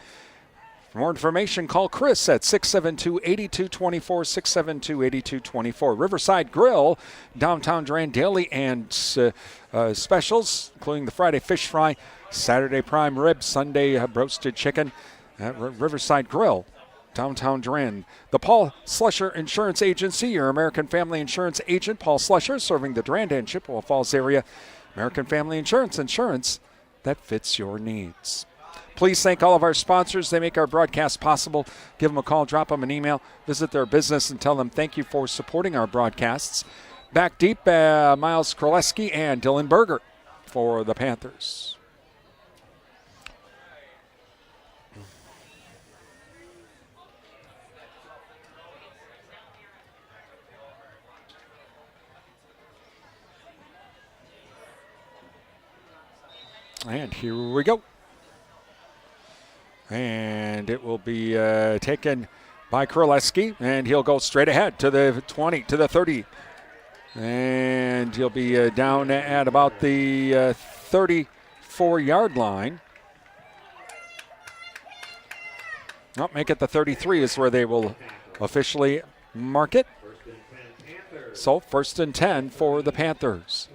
For more information, call Chris at 672-8224, 672-8224. Riverside Grill, downtown Durand, daily and specials, including the Friday fish fry, Saturday prime rib, Sunday roasted chicken at Riverside Grill, downtown Durand. The Paul Slusher Insurance Agency, your American Family Insurance agent, Paul Slusher, serving the Durand and Chippewa Falls area. American Family Insurance, insurance that fits your needs. Please thank all of our sponsors. They make our broadcast possible. Give them a call, drop them an email, visit their business, and tell them thank you for supporting our broadcasts. Back deep, Miles Kraleski and Dylan Berger for the Panthers. And here we go. And it will be taken by Kraleski, and he'll go straight ahead to the 20, to the 30. And he'll be down at about the 34-yard line. Nope, make it the 33 is where they will officially mark it. So 1st and 10 for the Panthers.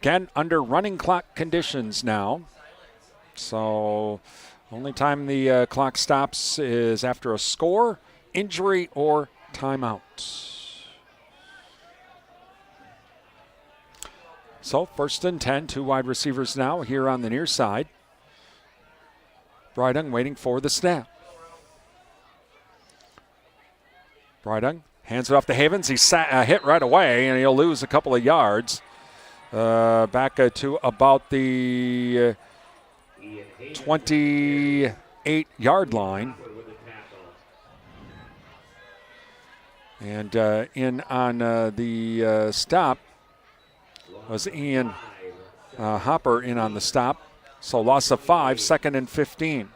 Again, under running clock conditions now. So only time the clock stops is after a score, injury, or timeout. So 1st and 10, two wide receivers now here on the near side. Brydung waiting for the snap. Brydung hands it off to Havens. He's hit right away, and he'll lose a couple of yards. Back to about the 28-yard line. And in on the stop was Ian Hopper in on the stop. So loss of 5, 2nd and 15.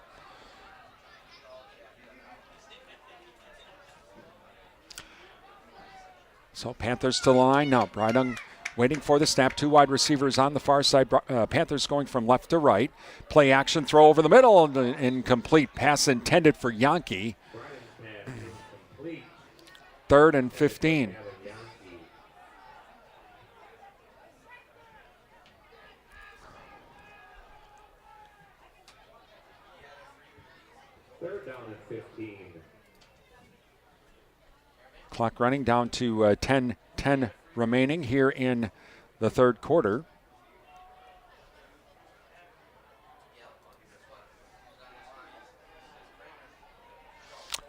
So Panthers to the line now. Brydung waiting for the snap. Two wide receivers on the far side. Panthers going from left to right. Play action, throw over the middle. Incomplete. Pass intended for Yankee. 3rd and 15. Third down at 15. Clock running down to 10 remaining here in the third quarter.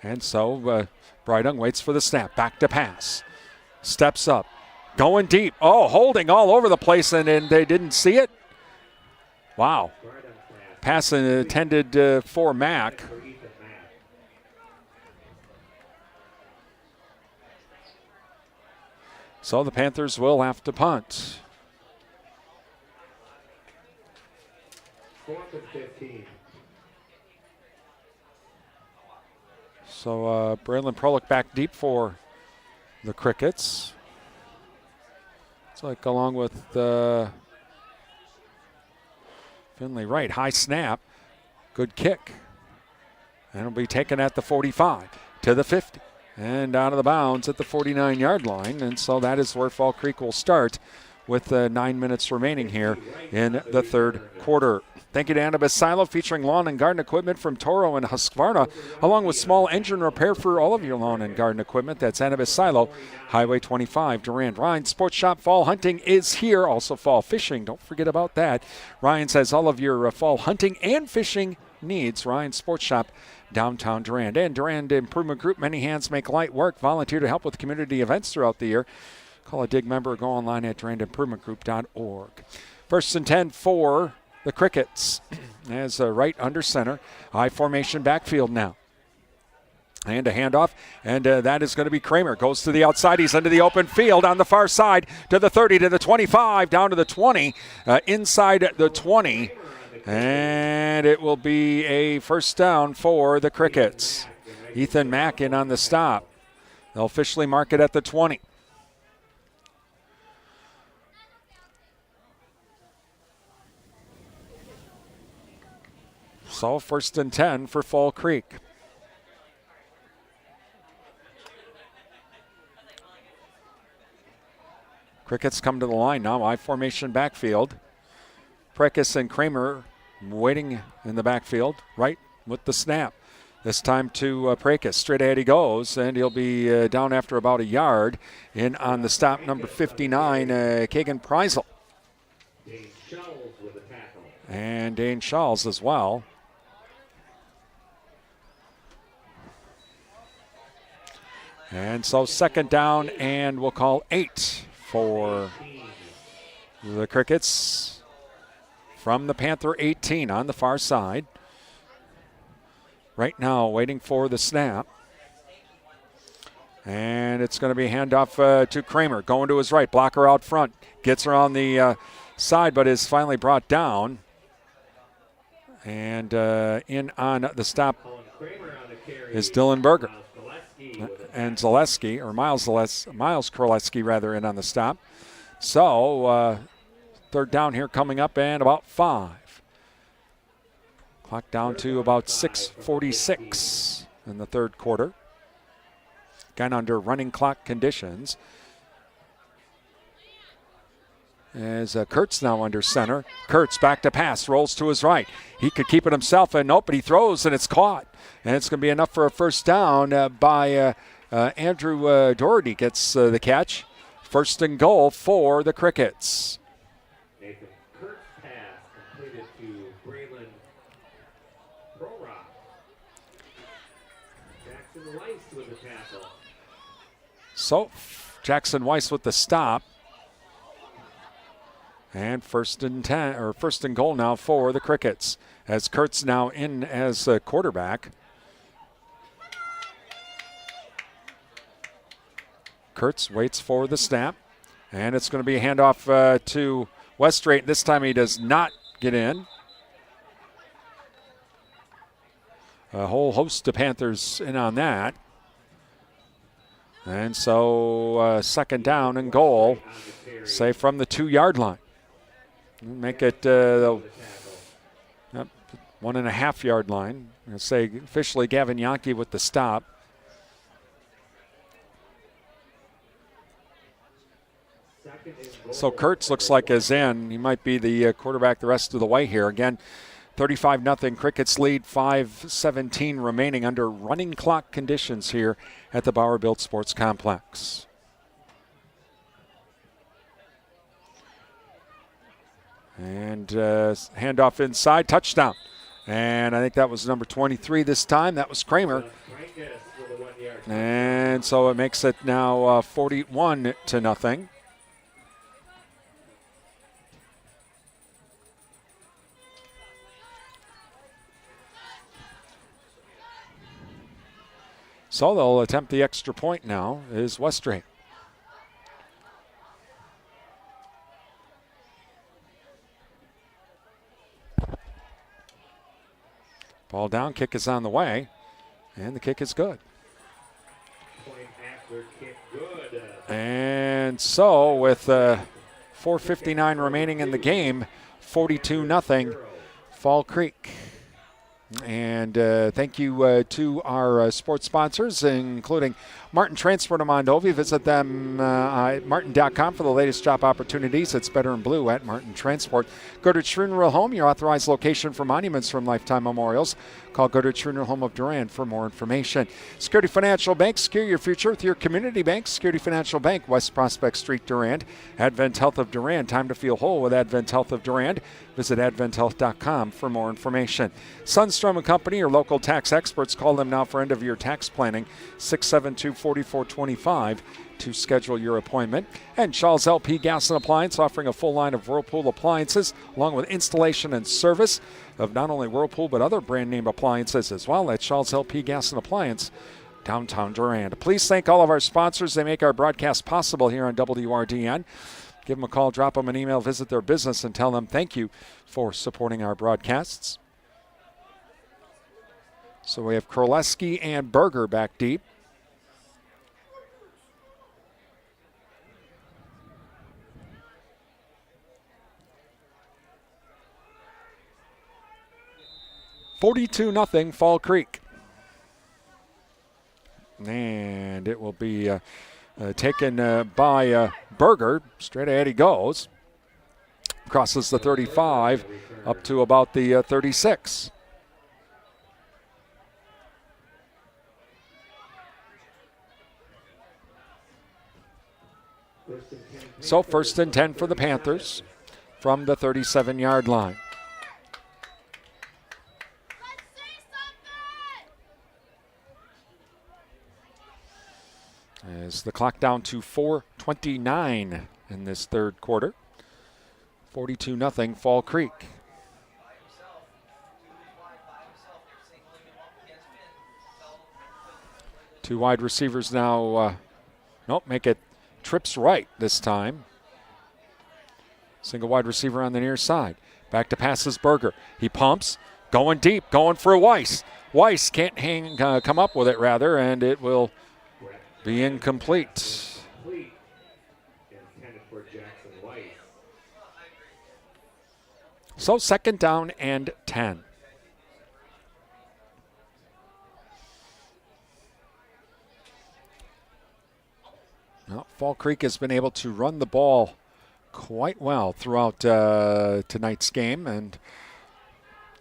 And so Brydung waits for the snap. Back to pass. Steps up. Going deep. Oh, holding all over the place, and they didn't see it. Wow. Pass intended for Mack. So the Panthers will have to punt. 4th and 15. So Braylon Prolick back deep for the Crickets. It's like along with Finley Wright. High snap. Good kick. And it'll be taken at the 45 to the 50. And out of the bounds at the 49-yard line. And so that is where Fall Creek will start with 9 minutes remaining here in the third quarter. Thank you to Annabis Silo, featuring lawn and garden equipment from Toro and Husqvarna, along with small engine repair for all of your lawn and garden equipment. That's Annabis Silo, Highway 25, Durand. Ryan's Sports Shop Fall Hunting is here. Also fall fishing. Don't forget about that. Ryan's has all of your fall hunting and fishing needs. Ryan's Sports Shop, downtown Durand. And Durand Improvement Group, many hands make light work. Volunteer to help with community events throughout the year. Call a DIG member or go online at durandimprovementgroup.org. 1st and 10 for the Crickets. As right under center. High formation backfield now. And a handoff, and that is going to be Kramer. Goes to the outside. He's into the open field on the far side to the 30, to the 25, down to the 20, inside the 20. And it will be a first down for the Crickets. Ethan Mack in on the stop. They'll officially mark it at the 20. So 1st and 10 for Fall Creek. Crickets come to the line now. I formation backfield. Prekis and Kramer waiting in the backfield, right with the snap. This time to Prekis. Straight ahead he goes, and he'll be down after about a yard. In on the stop, number 59, Kagan Preisel. And Dane Schall's as well. And so 2nd down, and we'll call 8 for the Crickets from the Panther 18 on the far side. Right now waiting for the snap. And it's going to be handoff to Kramer. Going to his right. Blocker out front. Gets her on the side, but is finally brought down. And in on the stop is Dylan Berger. And Zaleski, or Miles Kraleski rather, in on the stop. So 3rd down here coming up, and about 5. Clock down to about 6:46 in the third quarter. Again under running clock conditions. As Kurtz now under center. Kurtz back to pass, rolls to his right. He could keep it himself, and nope, but he throws, and it's caught. And it's going to be enough for a first down by Andrew Doherty gets the catch. 1st and goal for the Crickets. Nathan Kurt's pass completed to Braylon Prorock. Jackson Weiss with the tackle. So Jackson Weiss with the stop. And 1st and goal now for the Crickets, as Kurtz now in as a quarterback. Kurtz waits for the snap, and it's going to be a handoff to Westrate. This time he does not get in. A whole host of Panthers in on that. And so 2nd down and goal, say from the 2-yard line. Make it 1.5-yard line. I'll say officially Gavin Yankee with the stop. So Kurtz looks like is in. He might be the quarterback the rest of the way here. Again, 35-0. Crickets lead, 5:17 remaining under running clock conditions here at the Bauer Built Sports Complex. And handoff inside, touchdown. And I think that was number 23 this time. That was Kramer. And so it makes it now 41-0. So they'll attempt the extra point now, is Westrate. Ball down, kick is on the way, and the kick is good. Point after kick good. And so with 4:59 remaining in the game, 42-0 Fall Creek. And thank you to our sports sponsors, including Martin Transport of Mondovi. Visit them at martin.com for the latest job opportunities. It's better in blue at Martin Transport. Gertrude Funeral Home, your authorized location for monuments from Lifetime Memorials. Call Gertrude Funeral Home of Durand for more information. Security Financial Bank, secure your future with your community bank. Security Financial Bank, West Prospect Street, Durand. Advent Health of Durand, time to feel whole with Advent Health of Durand. Visit adventhealth.com for more information. Sunstrom & Company, your local tax experts. Call them now for end-of-year tax planning, 672-4425 to schedule your appointment. And Charles LP Gas and Appliance, offering a full line of Whirlpool appliances, along with installation and service of not only Whirlpool but other brand-name appliances as well at Charles LP Gas and Appliance, downtown Durand. Please thank all of our sponsors. They make our broadcast possible here on WRDN. Give them a call, drop them an email, visit their business, and tell them thank you for supporting our broadcasts. So we have Kroleski and Berger back deep. $42-0 Fall Creek. And it will be taken by Berger. Straight ahead he goes. Crosses the 35 up to about the 36. So 1st and 10 for the Panthers from the 37-yard line. As the clock down to 4:29 in this third quarter. 42-0 Fall Creek. Two wide receivers now. Make it trips right this time. Single wide receiver on the near side. Back to passes Berger. He pumps, going deep, going for Weiss. Weiss can't come up with it rather, and it will be incomplete. So 2nd down and 10. Well, Fall Creek has been able to run the ball quite well throughout tonight's game, and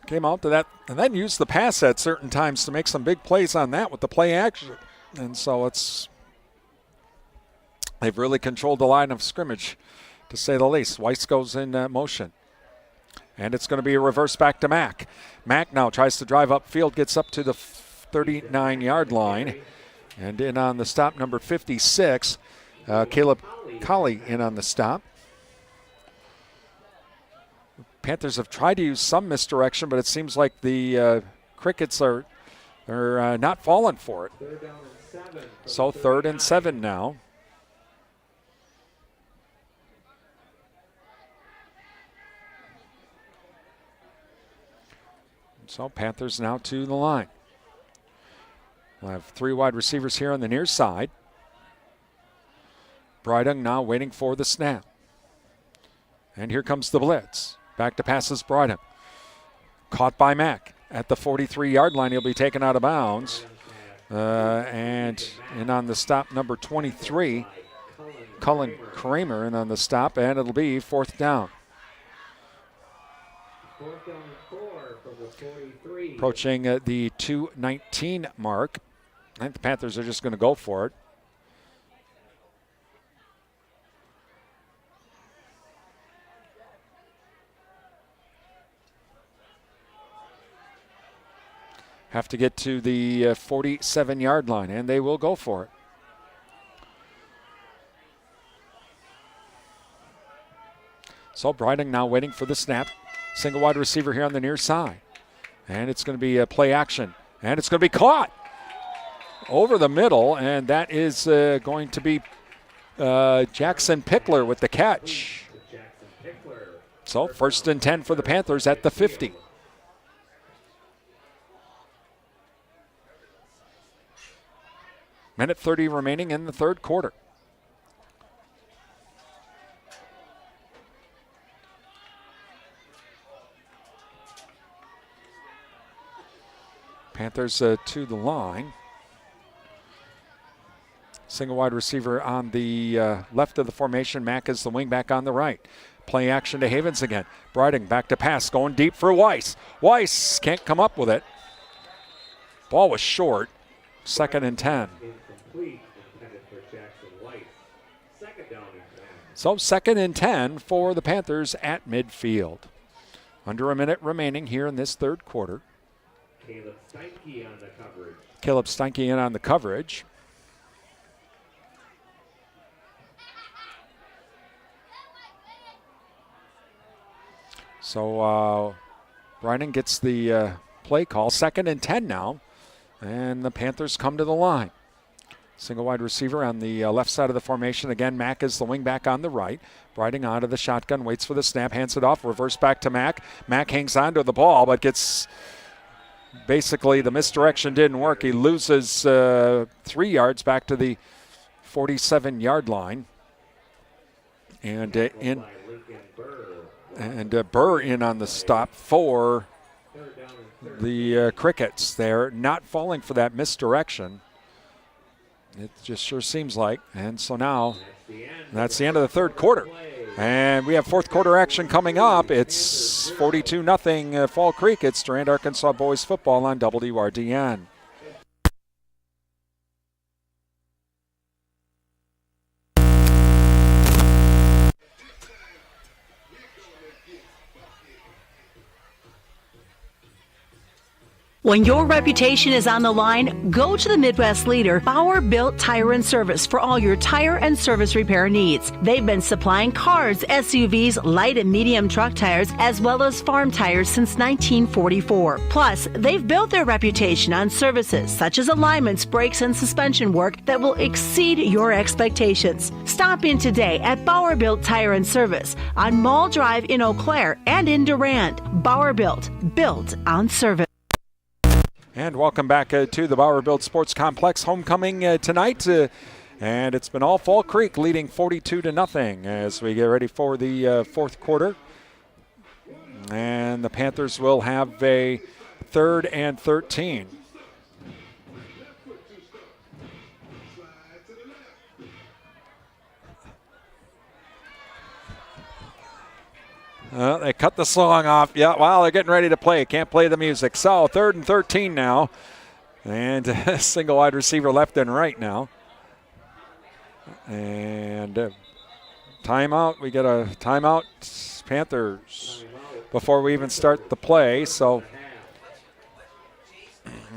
came out to that and then used the pass at certain times to make some big plays on that with the play action. And so they've really controlled the line of scrimmage, to say the least. Weiss goes in motion. And it's going to be a reverse back to Mack. Mack now tries to drive upfield, gets up to the 39-yard line. And in on the stop, number 56, Caleb Colley in on the stop. Panthers have tried to use some misdirection, but it seems like the Crickets are not falling for it. So 3rd and 7 now. So Panthers now to the line. We'll have 3 wide receivers here on the near side. Brydung now waiting for the snap. And here comes the blitz. Back to passes Brydung. Caught by Mack at the 43-yard line. He'll be taken out of bounds. And in on the stop, number 23, Cullen Kramer in on the stop, and it'll be 4th down. 4th down and 4 from the 43. Approaching the 2:19 mark. I think the Panthers are just going to go for it. Have to get to the 47-yard line, and they will go for it. So Brydung now waiting for the snap. Single wide receiver here on the near side. And it's going to be a play action. And it's going to be caught over the middle, and that is going to be Jackson Pickler with the catch. So 1st and 10 for the Panthers at the 50. Minute 30 remaining in the third quarter. Panthers to the line. Single wide receiver on the left of the formation. Mack is the wingback on the right. Play action to Havens again. Briding back to pass, going deep for Weiss. Weiss can't come up with it. Ball was short. 2nd and 10. Incomplete, intended for Jackson White. 2nd down and 10. So 2nd and 10 for the Panthers at midfield. Under a minute remaining here in this third quarter. Caleb Steinke on the coverage. Caleb Steinke in on the coverage. So Bryden gets the play call. 2nd and 10 now. And the Panthers come to the line. Single wide receiver on the left side of the formation. Again, Mack is the wingback on the right. Briding onto the shotgun, waits for the snap, hands it off, reverse back to Mack. Mack hangs on to the ball, but gets basically the misdirection didn't work. He loses 3 yards back to the 47-yard line. And Burr in on the stop for the Crickets there, not falling for that misdirection. It just sure seems like. And so now that's the end of the third quarter. And we have fourth quarter action coming up. It's 42-0 Fall Creek. It's Durand-Arkansaw boys football on WRDN. When your reputation is on the line, go to the Midwest leader, Bauer Built Tire and Service, for all your tire and service repair needs. They've been supplying cars, SUVs, light and medium truck tires, as well as farm tires since 1944. Plus, they've built their reputation on services such as alignments, brakes, and suspension work that will exceed your expectations. Stop in today at Bauer Built Tire and Service on Mall Drive in Eau Claire and in Durand. Bauer Built on service. And welcome back to the Bauer Built Sports Complex. Homecoming tonight. And it's been all Fall Creek leading 42-0 as we get ready for the fourth quarter. And the Panthers will have a 3rd and 13. They cut the song off. Yeah, well, they're getting ready to play. Can't play the music. So 3rd and 13 now. And single wide receiver left and right now. And timeout. We get a timeout, Panthers, before we even start the play. So,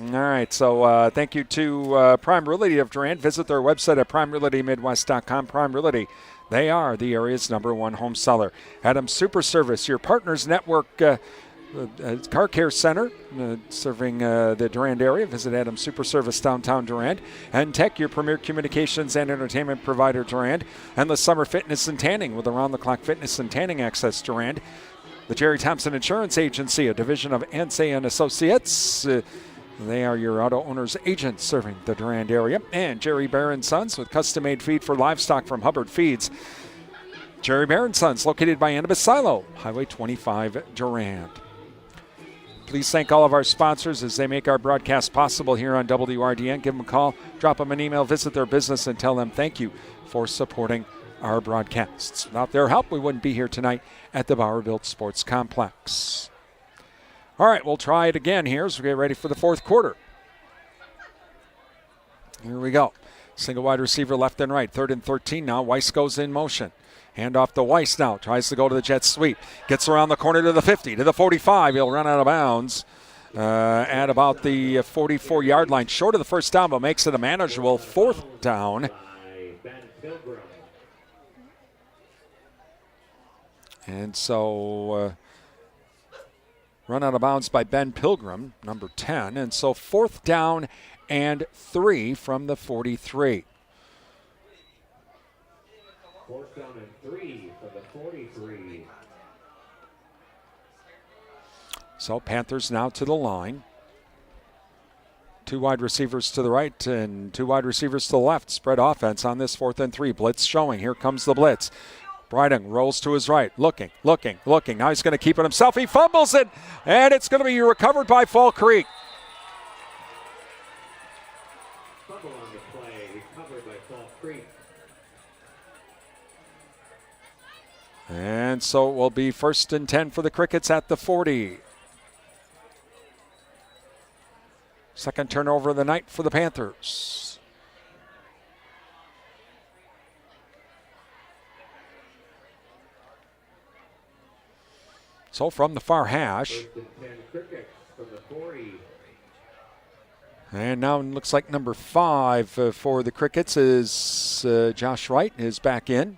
all right. So thank you to Prime Realty of Durand. Visit their website at primerealitymidwest.com. Prime Realty. They are the area's #1 home seller. Adams Super Service, your Partners Network Car Care Center, serving the Durand area. Visit Adams Super Service downtown Durand. And Tech, your premier communications and entertainment provider, Durand. Endless Summer Fitness and Tanning with around-the-clock fitness and tanning access, Durand. The Jerry Thompson Insurance Agency, a division of Ansay and Associates. They are your auto owner's agents serving the Durand area. And Jerry Bear & Sons with custom-made feed for livestock from Hubbard Feeds. Jerry Bear & Sons, located by Annabis Silo, Highway 25, Durand. Please thank all of our sponsors as they make our broadcast possible here on WRDN. Give them a call, drop them an email, visit their business, and tell them thank you for supporting our broadcasts. Without their help, we wouldn't be here tonight at the Bauer Built Sports Complex. All right, we'll try it again here as we get ready for the fourth quarter. Here we go. Single wide receiver left and right. 3rd and 13 now. Weiss goes in motion. Hand off to Weiss now. Tries to go to the jet sweep. Gets around the corner to the 50, to the 45. He'll run out of bounds at about the 44-yard line. Short of the first down, but makes it a manageable 4th down. And so run out of bounds by Ben Pilgrim, number 10. And so 4th down and 3 from the 43. 4th down and 3 from the 43. So Panthers now to the line. Two wide receivers to the right and two wide receivers to the left. Spread offense on this 4th and 3. Blitz showing. Here comes the blitz. Breiding rolls to his right. Looking. Now he's going to keep it himself. He fumbles it, and it's going to be recovered by Fall Creek. Fumble on the play, recovered by Fall Creek. And so it will be 1st and 10 for the Crickets at the 40. Second turnover of the night for the Panthers. So from the far hash. 1st and 10 Crickets from the 40. And now it looks like number 5 for the Crickets is Josh Wright is back in.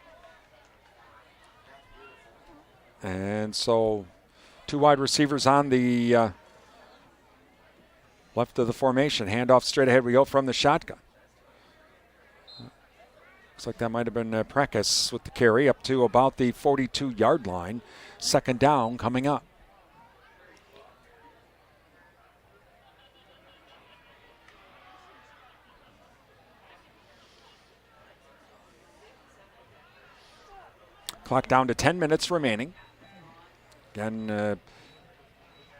And so two wide receivers on the left of the formation. Handoff straight ahead we go from the shotgun. Looks like that might have been Preckis with the carry up to about the 42-yard line. Second down coming up. Clock down to 10 minutes remaining. Again,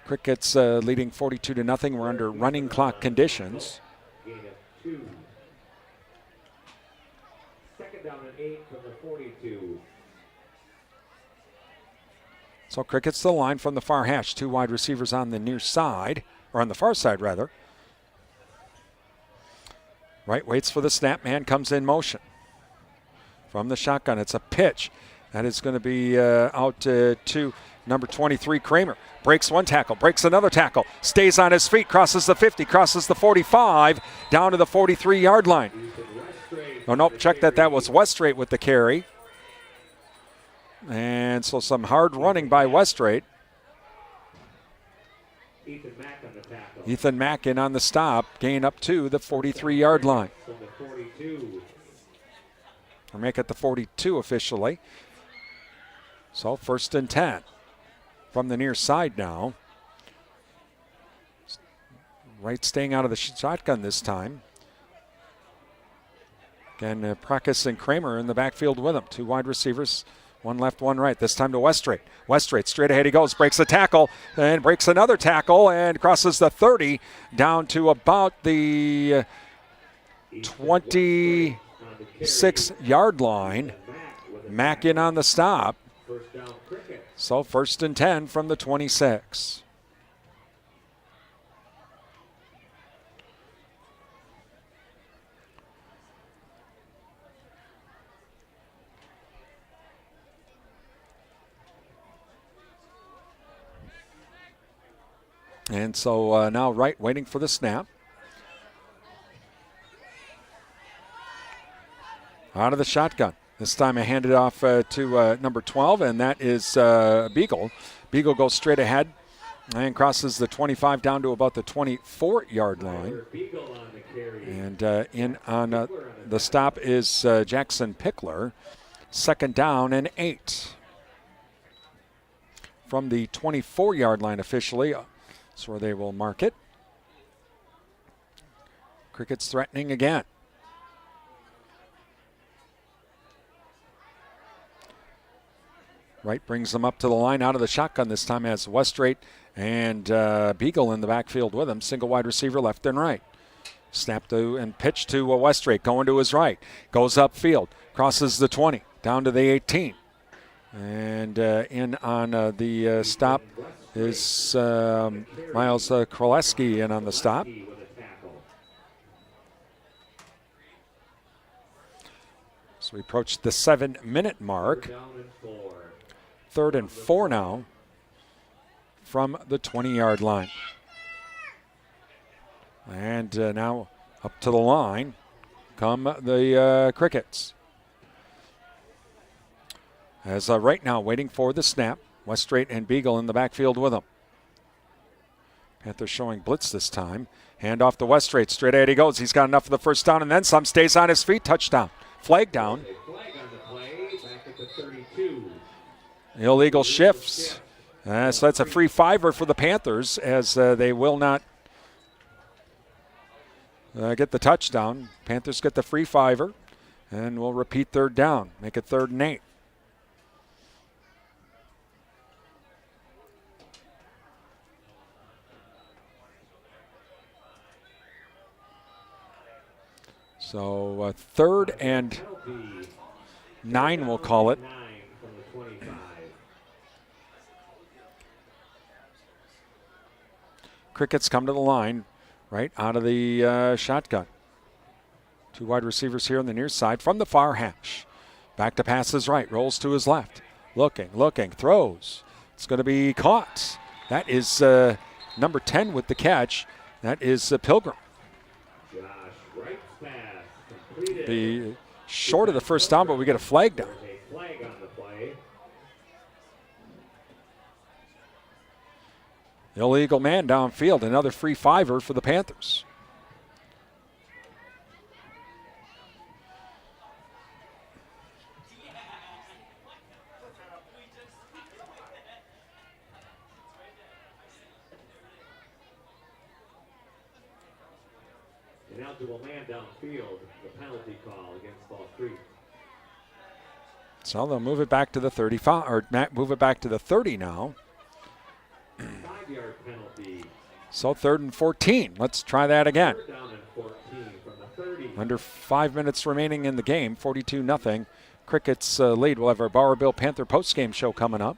Crickets leading 42-0. We're under running clock conditions. Gain of 2. Second down and 8 from the 42. So Crickets to the line from the far hash. Two wide receivers on the near side, or on the far side rather. Wright waits for the snap. Man comes in motion. From the shotgun, it's a pitch. That is going to be out to number 23, Kramer. Breaks one tackle, breaks another tackle, stays on his feet, crosses the 50, crosses the 45, down to the 43-yard line. Oh, nope, check that. That was Westrate with the carry. And so some hard running by Westrate. Ethan Mack on the tackle. Ethan Mack in on the stop, gain up to the 43-yard line. From the 42. Or make it the 42 officially. So 1st and 10 from the near side now. Wright staying out of the shotgun this time. Again, Preckis and Kramer in the backfield with him. Two wide receivers, one left, one right. This time to Westrate. Westrate straight ahead he goes, breaks a tackle, and breaks another tackle, and crosses the 30 down to about the 26-yard line. Mack in on the stop. First down Cricket. So 1st and 10 from the 26. And so now Wright waiting for the snap. Out of the shotgun. This time I hand it off to number 12, and that is Beagle. Beagle goes straight ahead and crosses the 25 down to about the 24-yard line. And in on the stop is Jackson Pickler. Second down and 8. From the 24-yard line officially. That's where they will mark it. Cricket's threatening again. Wright brings them up to the line out of the shotgun. This time has Westrate and Beagle in the backfield with him. Single wide receiver left and right. Snap to and pitch to Westrate going to his right. Goes upfield. Crosses the 20 down to the 18. And in on the stop is Miles Kraleski in on the stop. So we approach the 7-minute mark. 3rd and 4 now from the 20-yard line. And now up to the line come the Crickets. As right now waiting for the snap. Westrate and Beagle in the backfield with them. Panthers showing blitz this time. Hand off to Westrate. Straight ahead he goes. He's got enough for the first down and then some. Stays on his feet. Touchdown. Flag down. Flag on the play. Back at the 32. Illegal shifts. So that's a free fiver for the Panthers as they will not get the touchdown. Panthers get the free fiver, and we'll repeat third down. Make it 3rd and 8. So 3rd and 9, we'll call it. Crickets come to the line right out of the shotgun. 2 wide receivers here on the near side from the far hash. Back to pass his right, rolls to his left. Looking, throws. It's going to be caught. That is number 10 with the catch. That is Pilgrim. Be short of the first down, but we get a flag down. Illegal man downfield. Another free fiver for the Panthers. Ineligible man downfield, the penalty call against Fall Creek. So they'll move it back to the 35, or move it back to the 30 now. 5-yard penalty. So 3rd and 14. Let's try that again. 3rd down and 14 from the 30. Under 5 minutes remaining in the game, 42-0. Crickets lead. We'll have our Bowerville Panther postgame show coming up.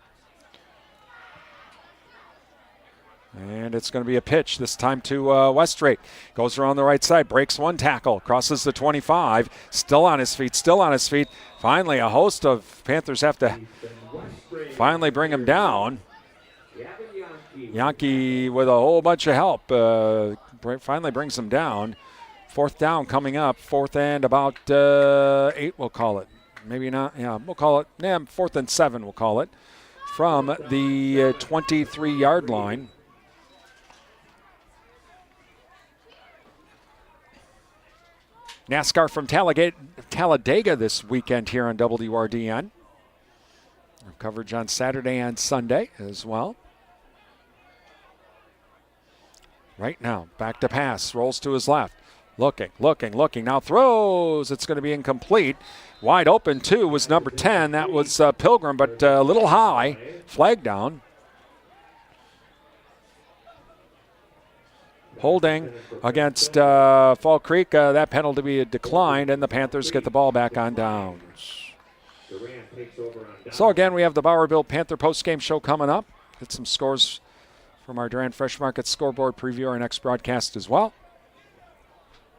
And it's going to be a pitch, this time to Westrate. Goes around the right side, breaks one tackle, crosses the 25, still on his feet. Finally, a host of Panthers have to finally bring him down. Yankee with a whole bunch of help finally brings him down. 4th down coming up, 4th and about 8, we'll call it. Maybe not, yeah, we'll call it, 4th and 7, we'll call it, from the 23-yard line. NASCAR from Talladega this weekend here on WRDN. Our coverage on Saturday and Sunday as well. Right now, back to pass, rolls to his left. Looking, now throws. It's going to be incomplete. Wide open, too, was number 10. That was Pilgrim, but a little high. Flag down. Holding against Fall Creek. That penalty be declined, and the Panthers get the ball back on downs. So again, we have the Bowerville Panther postgame show coming up. Get some scores from our Durand Fresh Market scoreboard preview, our next broadcast as well.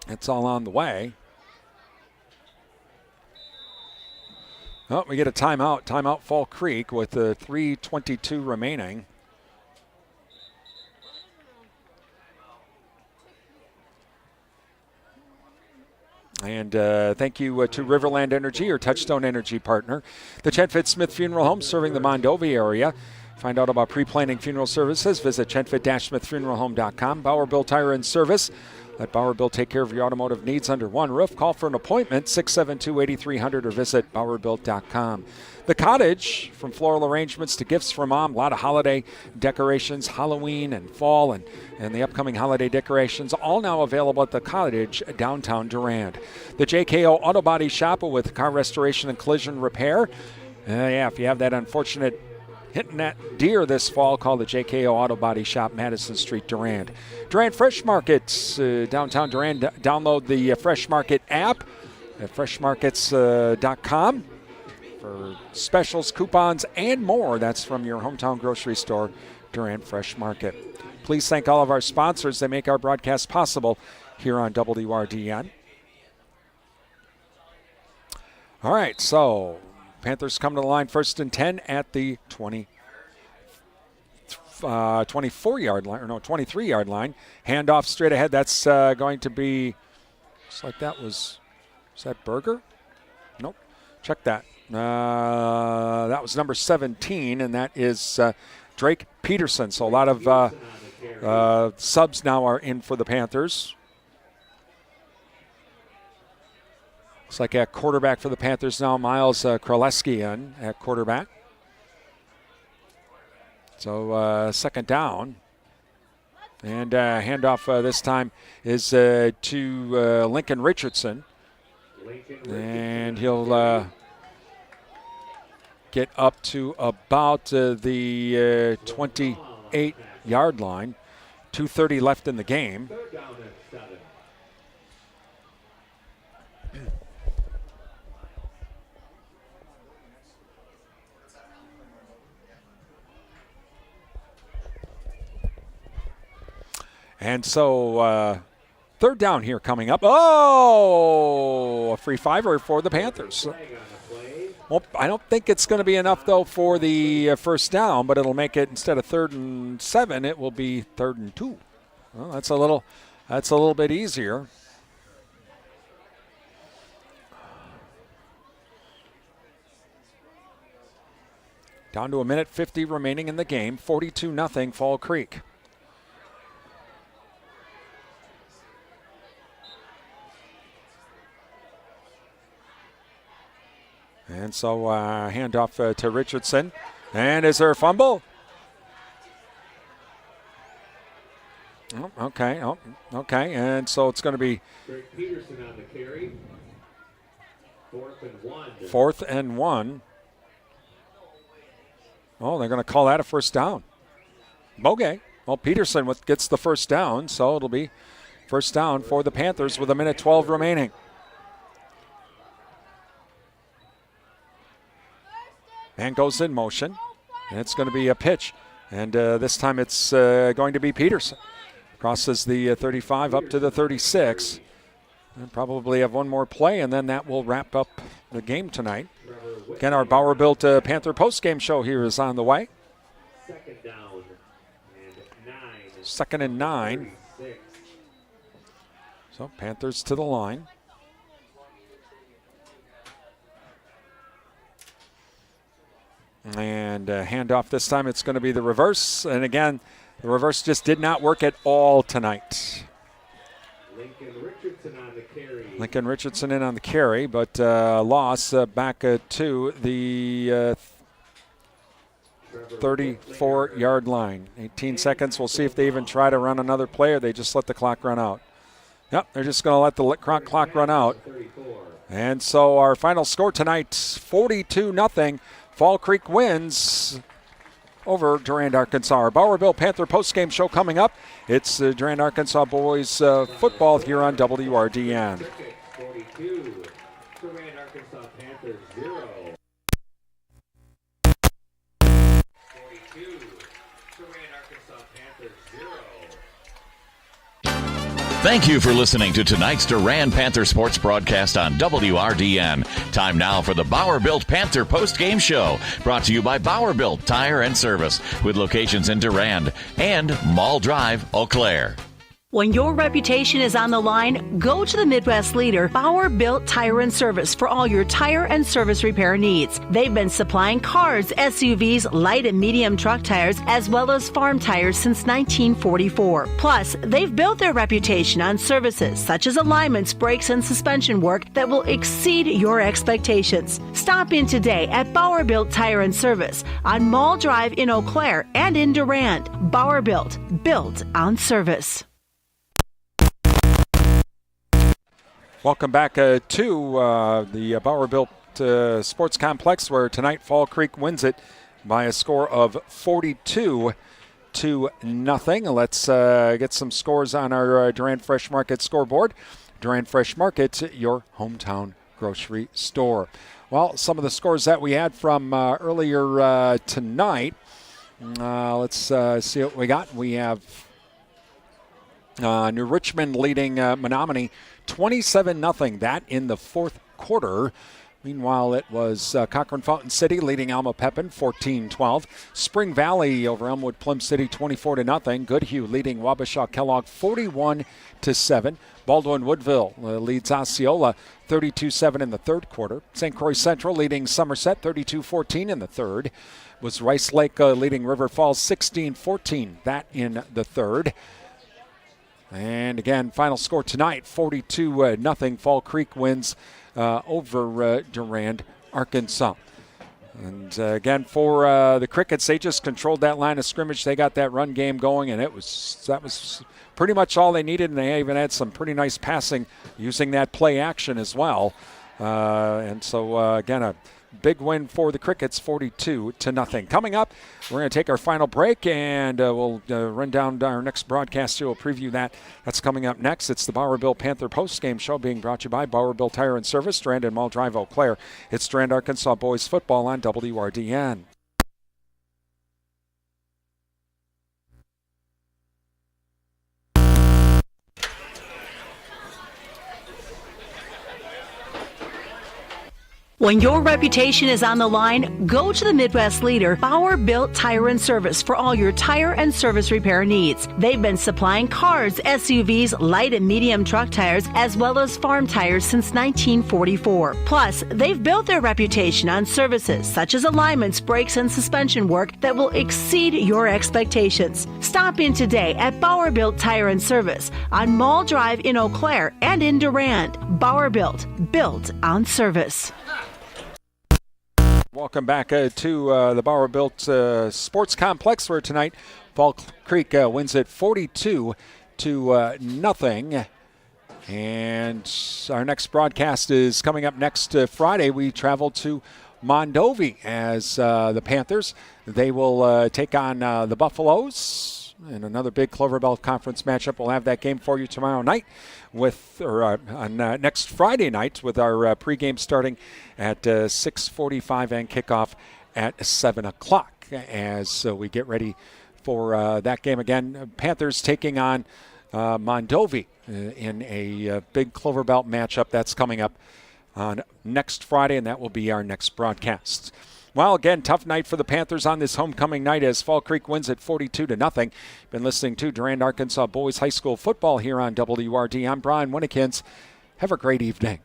It's all on the way. Oh, we get a timeout. Timeout Fall Creek with 3:22 remaining. And thank you to Riverland Energy, your Touchstone Energy partner. The Chenfit Smith Funeral Home serving the Mondovi area. Find out about pre-planning funeral services. Visit chenfit-smithfuneralhome.com. Bowerville Tire and Service. Let Bowerville take care of your automotive needs under one roof. Call for an appointment, 672-8300, or visit bowerville.com. The Cottage, from floral arrangements to gifts for mom, a lot of holiday decorations, Halloween and fall, and the upcoming holiday decorations, all now available at the Cottage, downtown Durand. The JKO Auto Body Shop with car restoration and collision repair. If you have that unfortunate hitting that deer this fall, call the JKO Auto Body Shop, Madison Street, Durand. Durand Fresh Markets, downtown Durand. Download the Fresh Market app at freshmarkets.com for specials, coupons, and more. That's from your hometown grocery store, Durand Fresh Market. Please thank all of our sponsors. They make our broadcast possible here on WRDN. All right, so Panthers come to the line 1st and 10 at the 24-yard line, or no, 23-yard line. Handoff straight ahead. That's going to be, looks like that was that Berger? Nope. Check that. That was number 17, and that is Drake Peterson. So a lot of subs now are in for the Panthers. Looks like at quarterback for the Panthers now, Miles Kraleski in at quarterback. So 2nd down. And handoff this time is to Lincoln Richardson. And he'll get up to about the 28-yard line. 2:30 left in the game. And so third down here coming up. Oh, a free fiver for the Panthers. Well, I don't think it's going to be enough, though, for the first down, but it'll make it, instead of 3rd and 7, it will be 3rd and 2. Well, that's a little bit easier. Down to 1:50 remaining in the game. 42-0 Fall Creek. And so handoff to Richardson. And is there a fumble? Oh, okay. Oh, okay. And so it's going to be Peterson on the carry. 4th and 1. 4th and 1. Oh, they're going to call that a first down. Okay. Well, Peterson gets the first down, so it'll be first down for the Panthers with 1:12 remaining. Man goes in motion, and it's going to be a pitch. And this time it's going to be Peterson. Crosses the 35 up to the 36. And probably have one more play, and then that will wrap up the game tonight. Again, our Bauer Built Panther postgame show here is on the way. 2nd down and 9. 2nd and 9. So Panthers to the line. And handoff this time, it's going to be the reverse. And again, the reverse just did not work at all tonight. Lincoln Richardson on the carry. Lincoln Richardson in on the carry, but loss back to the 34-yard line. 18 seconds. We'll see if they even try to run another play or they just let the clock run out. Yep, they're just going to let the clock run out. And so our final score tonight, 42-0. Fall Creek wins over Durand-Arkansaw. Our Bauer Built Panther postgame show coming up. It's Durand-Arkansaw boys football here on WRDN. 42, Durand-Arkansaw Panthers 0. 42, Durand-Arkansaw Panthers 0. Thank you for listening to tonight's Durand Panther Sports broadcast on WRDN. Time now for the Bauer Built Panther post-game show, brought to you by Bauer Built Tire and Service, with locations in Durand and Mall Drive, Eau Claire. When your reputation is on the line, go to the Midwest leader, Bauer Built Tire and Service, for all your tire and service repair needs. They've been supplying cars, SUVs, light and medium truck tires, as well as farm tires since 1944. Plus, they've built their reputation on services such as alignments, brakes, and suspension work that will exceed your expectations. Stop in today at Bauer Built Tire and Service on Mall Drive in Eau Claire and in Durand. Bauer Built on service. Welcome back to the Bauer Built Sports Complex, where tonight Fall Creek wins it by a score of 42-0. Let's get some scores on our Durand Fresh Market scoreboard. Durand Fresh Market, your hometown grocery store. Well, some of the scores that we had from earlier tonight. Let's see what we got. We have New Richmond leading Menominee 27-0, that in the fourth quarter. Meanwhile, it was Cochrane Fountain City leading Alma Pepin 14-12. Spring Valley over Elmwood Plum City 24-0. Goodhue leading Wabasha Kellogg 41-7. Baldwin Woodville leads Osceola 32-7 in the third quarter. St. Croix Central leading Somerset 32-14 in the third. Was Rice Lake leading River Falls 16-14, that in the third. And again, final score tonight, 42-0. Fall Creek wins over Durand-Arkansaw. And again, for the Crickets, they just controlled that line of scrimmage. They got that run game going, and that was pretty much all they needed. And they even had some pretty nice passing using that play action as well. And so, again, a big win for the Crickets, 42-0. Coming up, we're going to take our final break, and we'll run down our next broadcast here. We'll preview that. That's coming up next. It's the Bowerville Panther postgame show being brought to you by Bowerville Tire and Service, Durand and Mall Drive, Eau Claire. It's Durand-Arkansaw boys football on WRDN. When your reputation is on the line, go to the Midwest leader, Bauer Built Tire and Service, for all your tire and service repair needs. They've been supplying cars, SUVs, light and medium truck tires, as well as farm tires since 1944. Plus, they've built their reputation on services such as alignments, brakes, and suspension work that will exceed your expectations. Stop in today at Bauer Built Tire and Service on Mall Drive in Eau Claire and in Durand. Bauer Built on service. Welcome back to the Bauer Built Sports Complex, where tonight Fall Creek wins it 42-0. And our next broadcast is coming up next Friday. We travel to Mondovi as the Panthers. They will take on the Buffaloes in another big Clover Belt Conference matchup. We'll have that game for you tomorrow night on next Friday night with our pregame starting at 6:45 and kickoff at 7 o'clock as we get ready for that game again. Panthers taking on Mondovi in a big Clover Belt matchup. That's coming up on next Friday, and that will be our next broadcast. Well, again, tough night for the Panthers on this homecoming night as Fall Creek wins it 42-0. Been listening to Durand-Arkansaw Boys High School football here on WRD. I'm Brian Winnekins. Have a great evening.